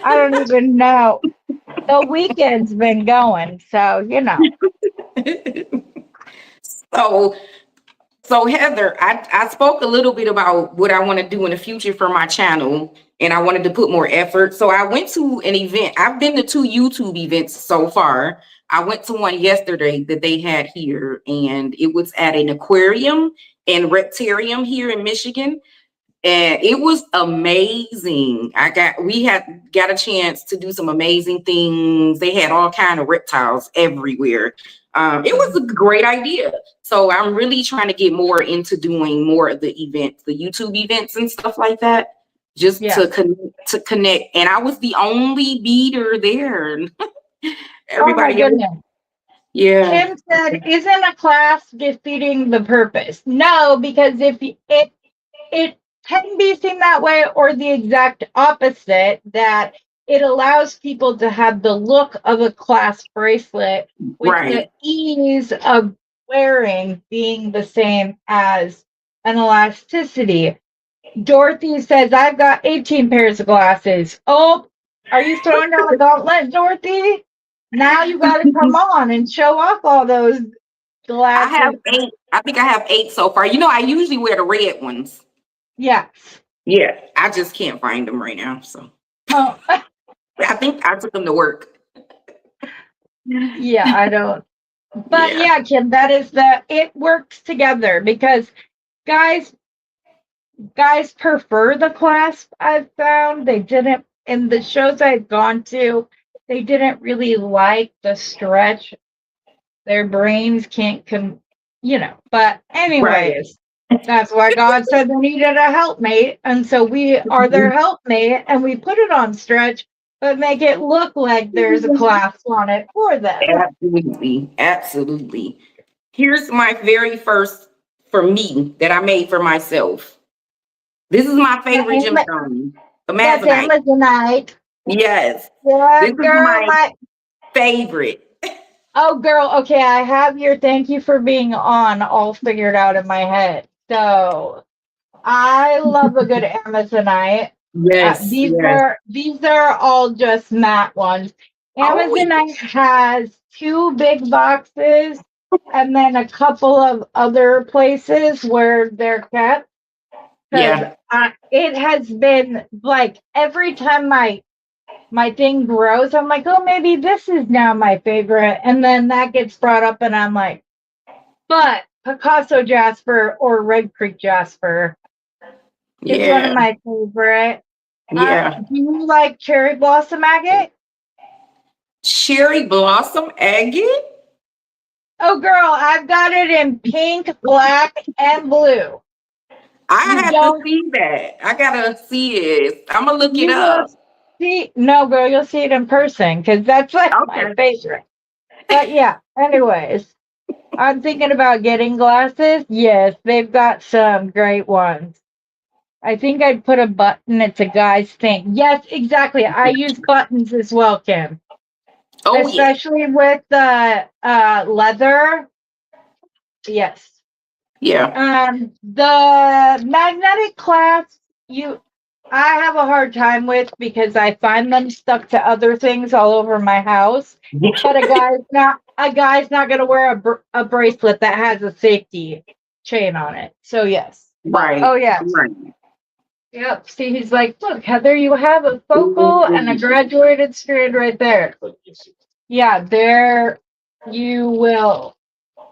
I don't even know. The weekend's been going, so so So Heather, I spoke a little bit about what I want to do in the future for my channel, and I wanted to put more effort. So I went to an event. I've been to two YouTube events so far. I went to one yesterday that they had here, and it was at an aquarium and reptarium here in Michigan, and it was amazing. We had got a chance to do some amazing things. They had all kind of reptiles everywhere. It was a great idea. So I'm really trying to get more into doing more of the events, the YouTube events and stuff like that, just yeah. to connect. And I was the only beater there. Oh my Everybody else, goodness. yeah, Kim said, "Isn't a class defeating the purpose?" No, because if it can be seen that way, or the exact opposite, that it allows people to have the look of a clasp bracelet with the right. ease of wearing being the same as an elasticity. Dorothy says, "I've got 18 pairs of glasses." Oh, are you throwing down the gauntlet, Dorothy? Now you got to come on and show off all those I have glasses. 8. I think I have 8 so far. I usually wear the red ones. Yes. Yeah, I just can't find them right now. So Oh, I think I took them to work. yeah, I don't. But Yeah, yeah, Kim, it works together because guys guys prefer the clasp. I've found they didn't in the shows I've gone to, they didn't really like the stretch. Their brains can't but right. anyways, that's why God said they needed a helpmate. And so we are their helpmate and we put it on stretch, but make it look like there's a clasp on it for them. Absolutely, absolutely. Here's my very first for me that I made for myself. This is my The favorite Am- gemstone, That's Amazonite. Amazonite. Yes, Yeah, this is girl, my favorite. oh, girl. Okay, I have your thank you for being on all figured out in my head. So I love a good Amazonite. Yes, yes. These are all just matte ones. Oh, Amazonite has two big boxes and then a couple of other places where they're kept. Because yeah. it has been like every time my thing grows, I'm like, oh, maybe this is now my favorite. And then that gets brought up, and I'm like, but Picasso Jasper or Red Creek Jasper is one of Yeah, my favorite. yeah. Do you like cherry blossom agate? Cherry blossom agate? Oh, girl, I've got it in pink, black, and blue. I You have to don't, see that. I gotta see it. I'm gonna look it you will up. see, no, girl, you'll see it in person because that's like my Okay. favorite. But yeah, anyways, I'm thinking about getting glasses. Yes, they've got some great ones. I think I'd put a button. It's a guy's thing. Yes, exactly. I use buttons as well, Kim, Oh yeah, especially with the leather. Yes. yeah, The magnetic clasps, I have a hard time with because I find them stuck to other things all over my house. But a guy's not going to wear a bracelet that has a safety chain on it. So yes. But oh right, yes. right. Yep. See, he's like, look, Heather, you have a focal and a graduated strand right there. Yeah, there you will.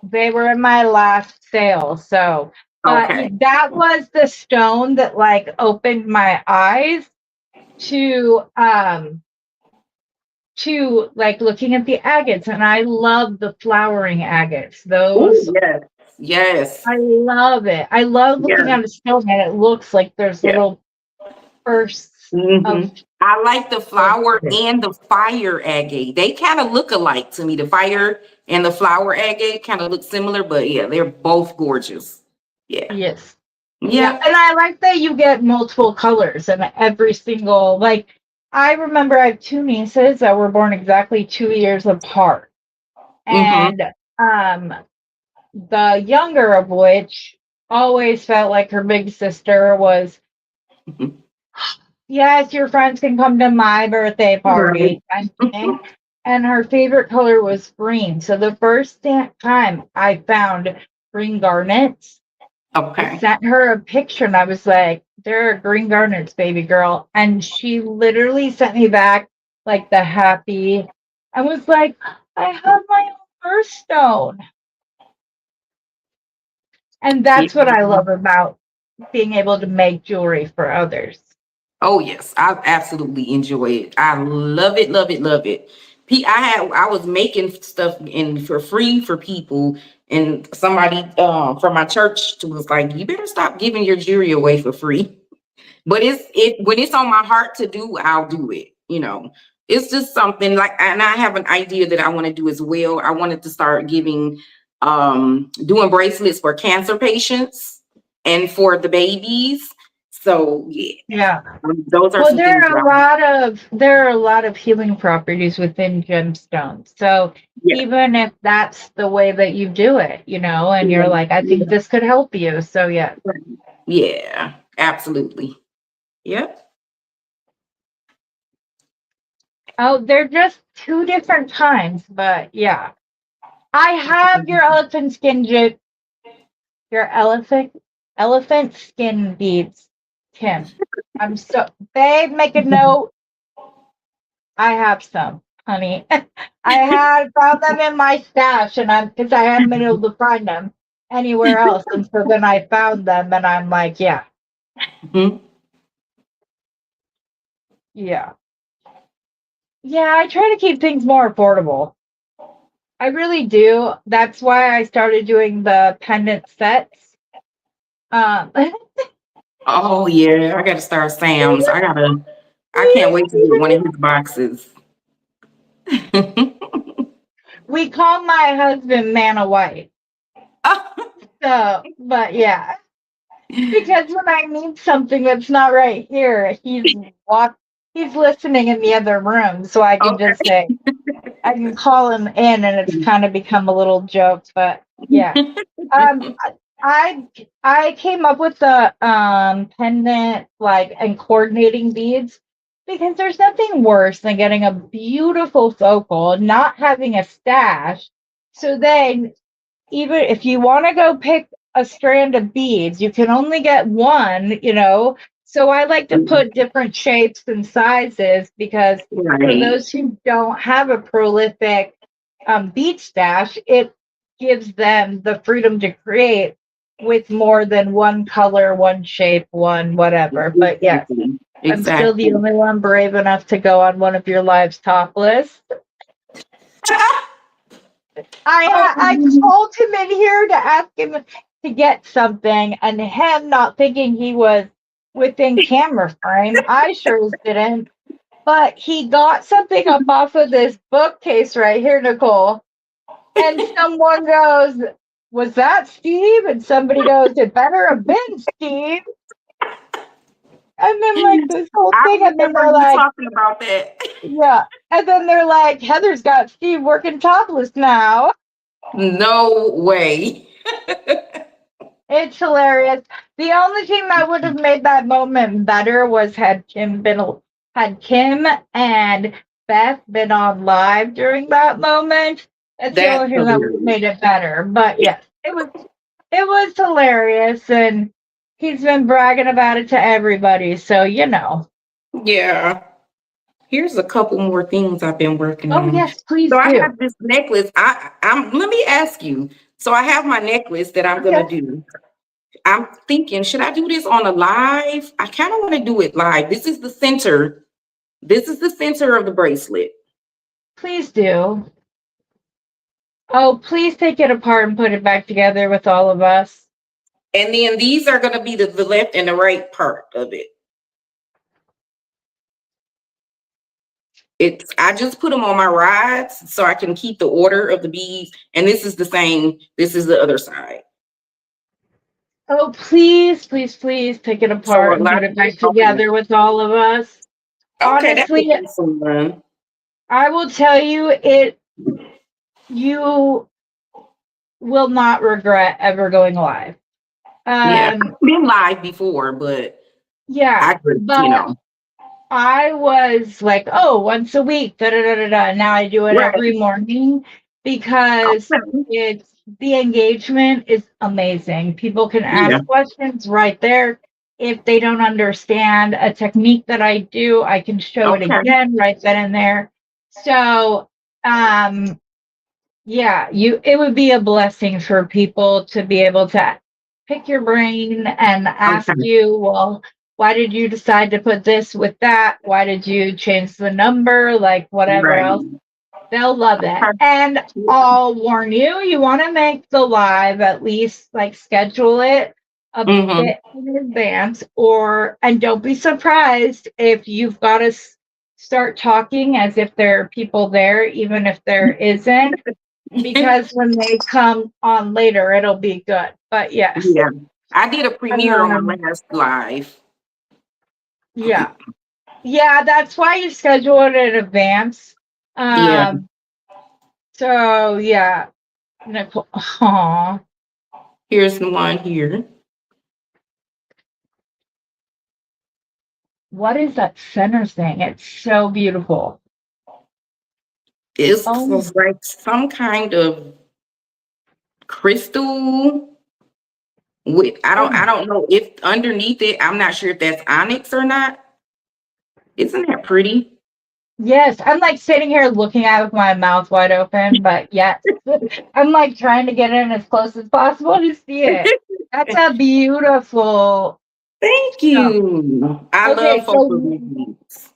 They were in my last sale. So, but Okay. that was the stone that like opened my eyes to to like looking at the agates, and I love the flowering agates. Oh, Those yes. Yes. I love it. I love looking Yes. at a stone and it looks like there's Yeah. little bursts Hmm. of I like the flower agate. and the fire agate. They kind of look alike to me. The fire and the flower agate kind of look similar, but yeah, they're both gorgeous. Yeah. Yes. Yeah, Yeah. and I like that you get multiple colors and every single like I remember I have two nieces that were born exactly 2 years apart. Mm-hmm. And um the younger of which always felt like her big sister was, yes, your friends can come to my birthday Right. party kind of thing. And her favorite color was green. So the first time I found green garnets, I Okay. sent her a picture and I was like, there are green garnets, baby girl. And she literally sent me back like the happy. I was like, I have my own birthstone. And Yeah. that's what I love about being able to make jewelry for others. Oh yes, I absolutely enjoy it. I love it, love it, love it. I was making stuff in for free for people, and somebody from my church was like, "You better stop giving your jewelry away for free." But it when it's on my heart to do, I'll do it. It's just something like, and I have an idea that I want to do as well. I wanted to start giving, doing bracelets for cancer patients and for the babies. So yeah, Yeah. those are Well, some things that I want. there are a lot of healing properties within gemstones. So Yeah, even if that's the way that you do it, and you're like, I think yeah, this could help you. So yeah. yeah, absolutely. Yep. Oh, they're just two different kinds, but yeah. I have your your elephant skin beads, Kim. I'm so babe, make a note. I have some, honey. I had found them in my stash, and I'm because I haven't been able to find them anywhere else. And so then I found them, and I'm like, yeah, Mhm. yeah, yeah. I try to keep things more affordable. I really do. That's why I started doing the pendant sets. Oh yeah, I gotta start Sam's. I can't wait to get one of his boxes. We call my husband Man White. So, but yeah, because when I need something that's not right here, walk he's listening in the other room, so I can just Okay. say I can call him in, and it's kind of become a little joke. But yeah, um, I I came up with the pendant like and coordinating beads because there's nothing worse than getting a beautiful focal, not having a stash. So then even if you want to go pick a strand of beads, you can only get one. So I like to put different shapes and sizes because for Right. those who don't have a prolific bead stash, it gives them the freedom to create with more than one color, one shape, one whatever. But yes, Exactly. I'm still the Exactly. only one brave enough to go on one of your lives topless. I Oh, called him in here to ask him to get something, and him not thinking he was within camera frame. I sure as didn't. But he got something up off of this bookcase right here, Nicole. And someone goes, "Was that Steve?" And somebody goes, "It better have been Steve." And then like this whole I thing, and then remember they're you like, talking about that. yeah. And then they're like, Heather's got Steve working topless now. No way. It's hilarious. The only thing that would have made that moment better was had Kim and Beth been on live during that moment. That's the That's only thing that would have hilarious. made it better. But yes, it was hilarious, and he's been bragging about it to everybody. So Yeah. Here's a couple more things I've been working Oh on. yes, please So I do. have this necklace. I'm let me ask you. So I have my necklace that I'm gonna Yes. do. I'm thinking, should I do this on a live? I kind of want to do it live. This is the center. This is the center of the bracelet. Please do. Oh, please take it apart and put it back together with all of us. And then these are going to be the left and the right part of it. It's I just put them on my rods so I can keep the order of the beads. And this is the same. This is the other side. Oh, please, please, please take it So a apart and lot put of it back okay. together with all of us. Okay, that would Honestly, be fun. I will tell you you will not regret ever going live. Yeah, Um, I've been live before, but yeah, I could, but I was like, oh, once a week, da da da da da. Now I do it right. every morning because Okay. it's the engagement is amazing. People can Yeah. ask questions right there. If they don't understand a technique that I do, I can show it Okay. again right then and there. So, um, yeah, it would be a blessing for people to be able to pick your brain and ask Okay. you, well, why did you decide to put this with that? Why did you change the number? Like whatever Right. else. They'll love it. Okay. And I'll warn you, you want to make the live at least like schedule it a Mm-hmm. bit in advance and don't be surprised if you've got to start talking as if there are people there, even if there isn't, because when they come on later, it'll be good. But yes, Yeah. I did a premiere on my um, last live. yeah, yeah, that's why you schedule it in advance. Yeah. Um, so yeah, Nicole, aw, Here's the one here. what is that center thing? It's so beautiful. It's Oh, like some kind of crystal with I oh. don't know if underneath it, I'm not sure if that's onyx or not. Isn't that pretty? Yes, I'm like sitting here looking at it with my mouth wide open, but yes, I'm like trying to get in as close as possible to see it. That's a beautiful Thank stone. you. I Okay, love focal so beads.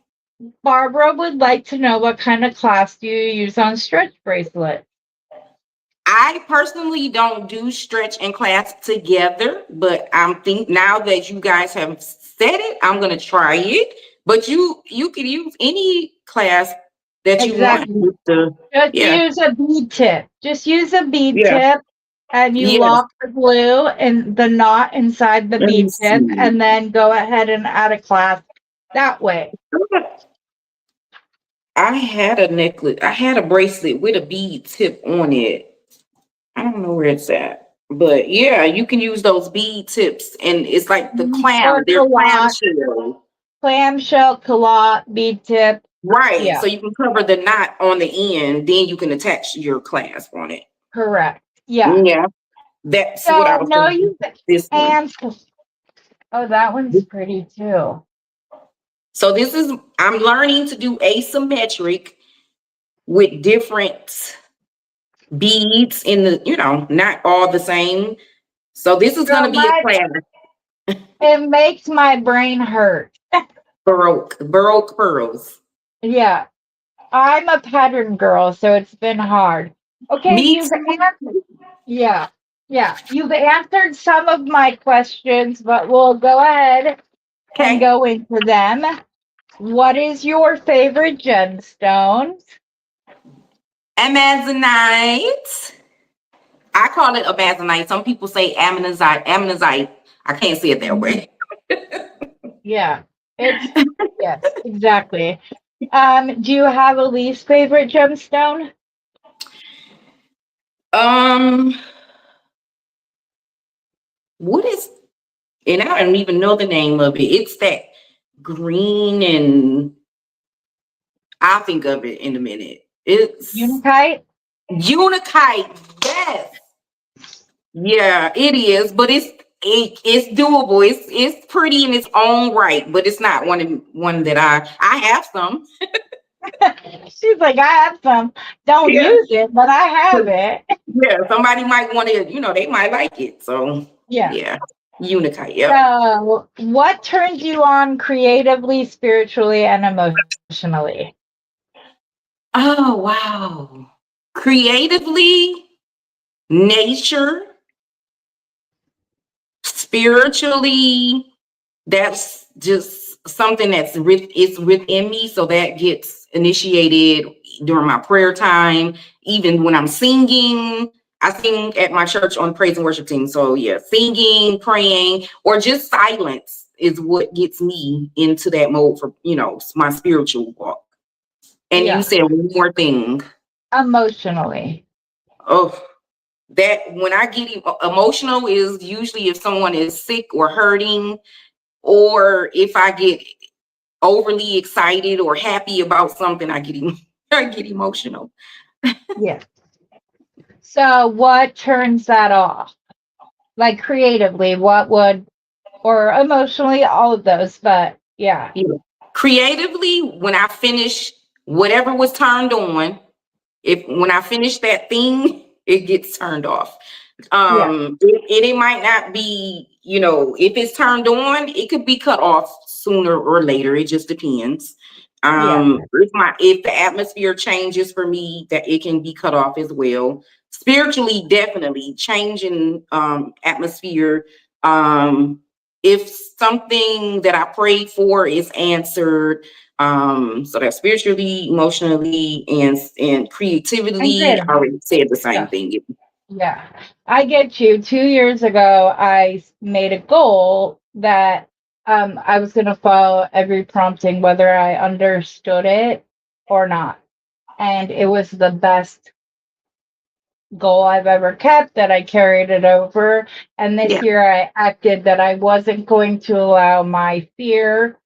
Barbara would like to know what kind of class do you use on stretch bracelet? I personally don't do stretch and class together, but I'm think now that you guys have said it, I'm gonna try it. But you can use any class that you want Exactly. with the Just yeah, use a bead tip. Just use a bead yeah, tip and you yes. lock the glue and the knot inside the Let me bead tip see. and then go ahead and add a clasp that way. I had a necklace, I had a bracelet with a bead tip on it. I don't know where it's at. But yeah, you can use those bead tips and it's like Or they're culotte, clamshell. clamshell, culotte, bead tip. Right. Yeah, So you can cover the knot on the end, then you can attach your clasp on it. correct. Yeah. Yeah. That's what I So was no, going to do. you This one. and oh, that one's pretty too. So this is I'm learning to do asymmetric with different beads in the, not all the same. So this is going Girl, to be a my class, it makes my brain hurt. Baroque pearls. Yeah. I'm a pattern girl, so it's been hard. Okay, Me too. yeah, yeah. You've answered some of my questions, but we'll go ahead and Okay. go into them. What is your favorite gemstone? Amazonite. I call it amazonite. Some people say ammonite. Ammonite. I can't say it that Mhm. way. Yeah, it's yes, exactly. Do you have a least favorite gemstone? Um, what is and I don't even know the name of it. It's that green and I'll think of it in a minute. It's Unakite? Unikite. Yes. Yeah, it is, but it's doable. It's pretty in its own right, but it's not one that I have some. She's like, I have some. Don't Yeah. use it, but I have it. Yeah, somebody might want to, they might like it. So Yeah. yeah. Unikite, yep. So, what turns you on creatively, spiritually, and emotionally? Oh, wow. Creatively, nature, spiritually, that's just something it's within me. So that gets initiated during my prayer time, even when I'm singing. I sing at my church on praise and worship team. So yeah, singing, praying, or just silence is what gets me into that mode for, my spiritual walk. And you Yeah. said one more thing. Emotionally. Oh, that when I get emotional is usually if someone is sick or hurting, or if I get overly excited or happy about something, I get emotional. Yeah. So what turns that off? Like creatively, what would, or emotionally, all of those, but yeah. Yeah. Creatively, when I finish whatever was turned on, if when I finish that thing, it gets turned off. Yeah. It might not be, if it's turned on, it could be cut off sooner or later. It just depends. Yeah. If the atmosphere changes for me, that it can be cut off as well. Spiritually, definitely changing atmosphere. Um, if something that I prayed for is answered, so that spiritually, emotionally, and And creatively, I creatively. already said the same Yeah. thing. Yeah. I get you. 2 years ago, made a goal that I was going to follow every prompting, whether I understood it or not. And it was the best goal I've ever kept, that I carried it over. And this Yeah, year I acted that I wasn't going to allow my fear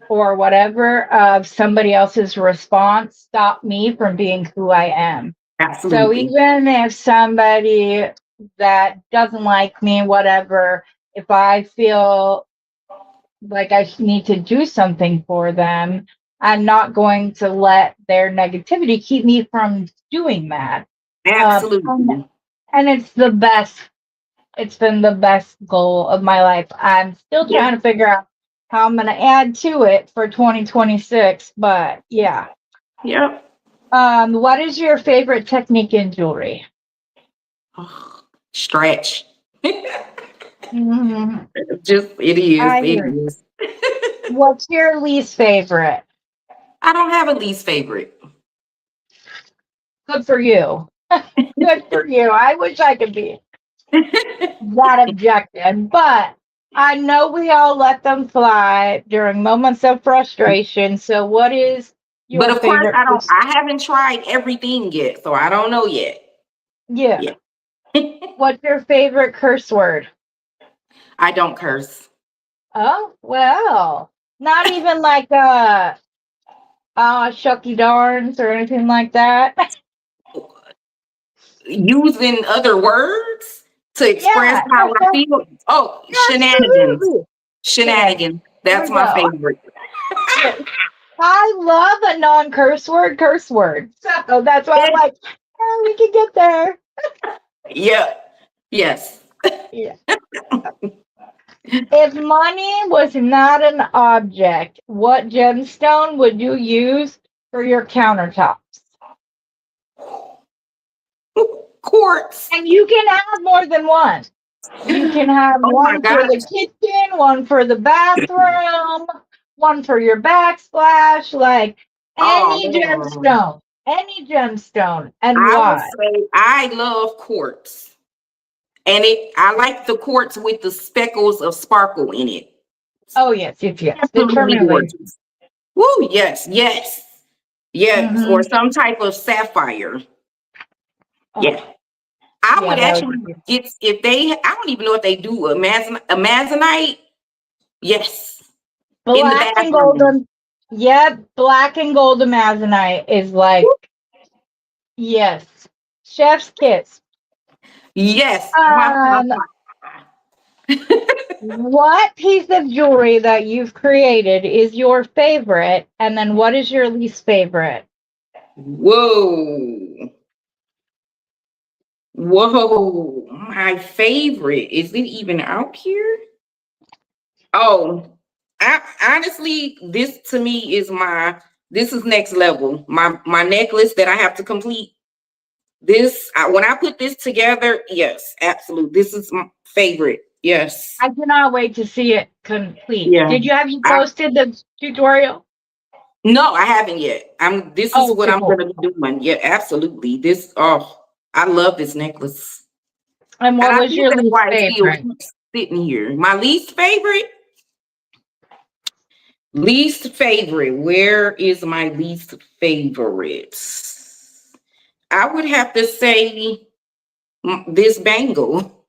or whatever of somebody else's response stop me from being who I am. So absolutely. even if somebody that doesn't like me, whatever, if I feel like I need to do something for them, I'm not going to let their negativity keep me from doing that. And Absolutely. it's the best. It's been the best goal of my life. I'm still Yep. trying to figure out how I'm going to add to it for 2026, but yeah. Yep. What is your favorite technique in jewelry? Oh, stretch. Mhm. Just it is. I It agree. is. What's your least favorite? I don't have a least favorite. Good for you. Good for you. I wish I could be that objective, but I know we all let them fly during moments of frustration. So, what is But your of course, favorite person? I haven't tried everything yet, so I don't know yet. Yeah. Yeah. What's your favorite curse word? I don't curse. Oh, well, not even like shucky darns or anything like that. Using other words to express Yeah, how I feel. Oh, shenanigans. absolutely. Shenanigans. Shenanigans. There That's we my go. favorite. Yeah. I love a curse word. So that's why I'm like, oh, we can get there. Yeah. Yes. Yeah. If money was not an object, what gemstone would you use for your countertops? Quartz. And you can have more than one. You can have Oh my one for gosh. the kitchen, one for the bathroom, one for your backsplash, like any Oh, gemstone, any gemstone, and I would why? say I love quartz. And I like the quartz with the speckles of sparkle in it. Oh, yes, yes, yes. The Absolutely tourmaline. gorgeous. Woo, yes, yes. Yes. Or Mm-hmm. some type of sapphire. Oh, Yeah. I yeah, would that would be actually beautiful. get if they I don't even know if they do amazonite. Yes. In the Black and bathroom. golden. Yep, black and gold amazonite is like, yes, chef's kiss. Yes. Um, what piece of jewelry that you've created is your favorite? And then what is your least favorite? Whoa. Whoa. My favorite. Is it even out here? Oh, honestly, this to me is my This is next level. My necklace that I have to complete. When I put this together, yes, absolutely. This is my favorite. Yes. I cannot wait to see it complete. Yeah. Did you have you I posted the tutorial? No, I haven't yet. This is Oh, what okay, I'm cool. gonna be doing. Yeah, absolutely. I love this necklace. And And what I was think your that's least why it still favorite? keeps sitting here. My least favorite. Least favorite. Where is my least favorite? I would have to say this bangle.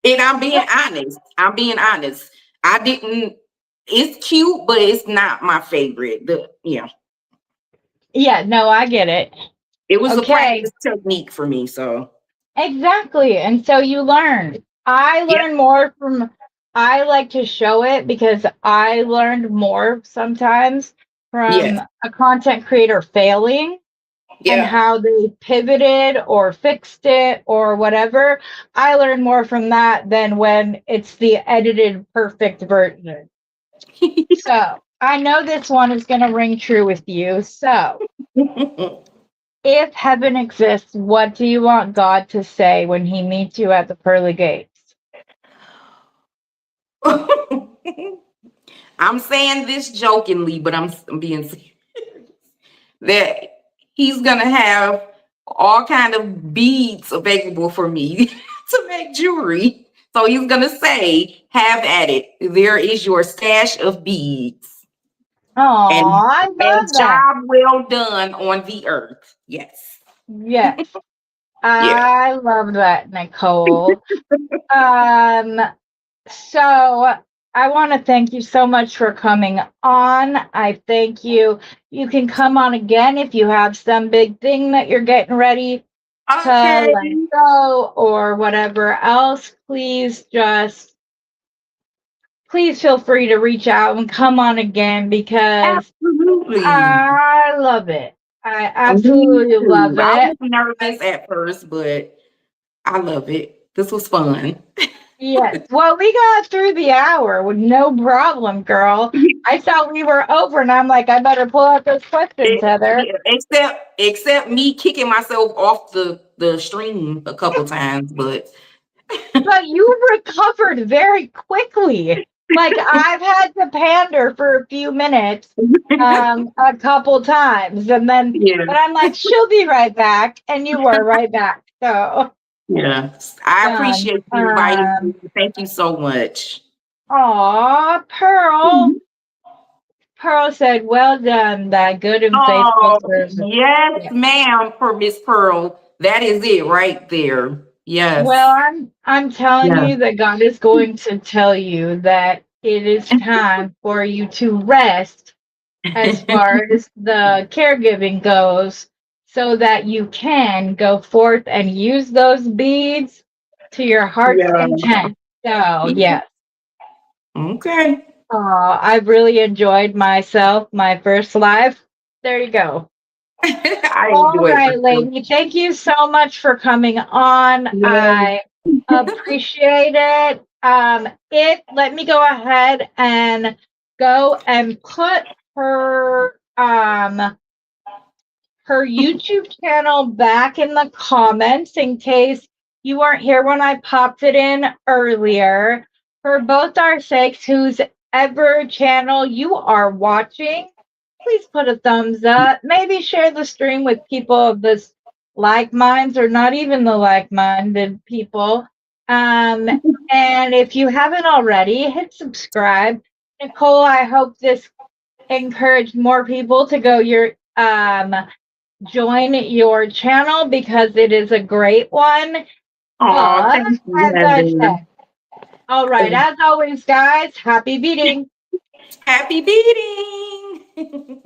And I'm being honest. I'm being honest. I didn't. It's cute, but it's not my favorite. Yeah, no, I get it. It was a Okay, practice technique for me. So exactly. And so you learned. I yeah, learned more from, I like to show it because I learned more sometimes yes, from a content creator failing and yeah. how they pivoted or fixed it or whatever. I learned more from that than when it's the edited perfect version. So I know this one is going to ring true with you. So if heaven exists, what do you want God to say when he meets you at the pearly gates? I'm saying this jokingly, but I'm being serious. That he's gonna have all kind of beads available for me to make jewelry. So he's gonna say, "Have at it. There is your stash of beads." Oh, And I love that. job well done on the earth. Yes. Yes, Yeah. I love that, Nicole. Um, So I want to thank you so much for coming on. I thank you. You can come on again if you have some big thing that you're getting ready to Okay. let go or whatever else. Please feel free to reach out and come on again because Absolutely. I love it. I Me absolutely too. love I it. was nervous at first, but I love it. This was fun. Yes. Well, we got through the hour with no problem, girl. I thought we were over, and I'm like, I better pull out those questions, Heather. Yeah, except me kicking myself off the stream a couple times, but But you recovered very quickly. Like I've had to pander for a few minutes, a couple times, and then, yeah, but I'm like, she'll be right back, and you were right back. So yeah. I done. appreciate you inviting me. Thank you so much. Aw, Pearl. Pearl said, "Well done, thy good and faithful Oh, servant." yes, Yeah. ma'am, for Miss Pearl. That is it right there. Well, Yes. I'm telling Yeah. you that God is going to tell you that it is time for you to rest as far as the caregiving goes, so that you can go forth and use those beads to your heart's Yeah. content. So, yes. Okay. I've really enjoyed myself, my first live. There you go. I All enjoyed right, myself. lady. Thank you so much for coming on. Yes. I appreciate it. Let me go ahead and go and put her YouTube channel back in the comments in case you weren't here when I popped it in earlier. For both our sakes, whose ever channel you are watching, please put a thumbs up. Maybe share the stream with people of this like minds or not even the like minded people. Um, and if you haven't already, hit subscribe. Nicole, I hope this encouraged more people to go join your channel because it is a great one. Oh, But thank you, as I Heather. said, all right, as always, guys, happy beating. Happy beating.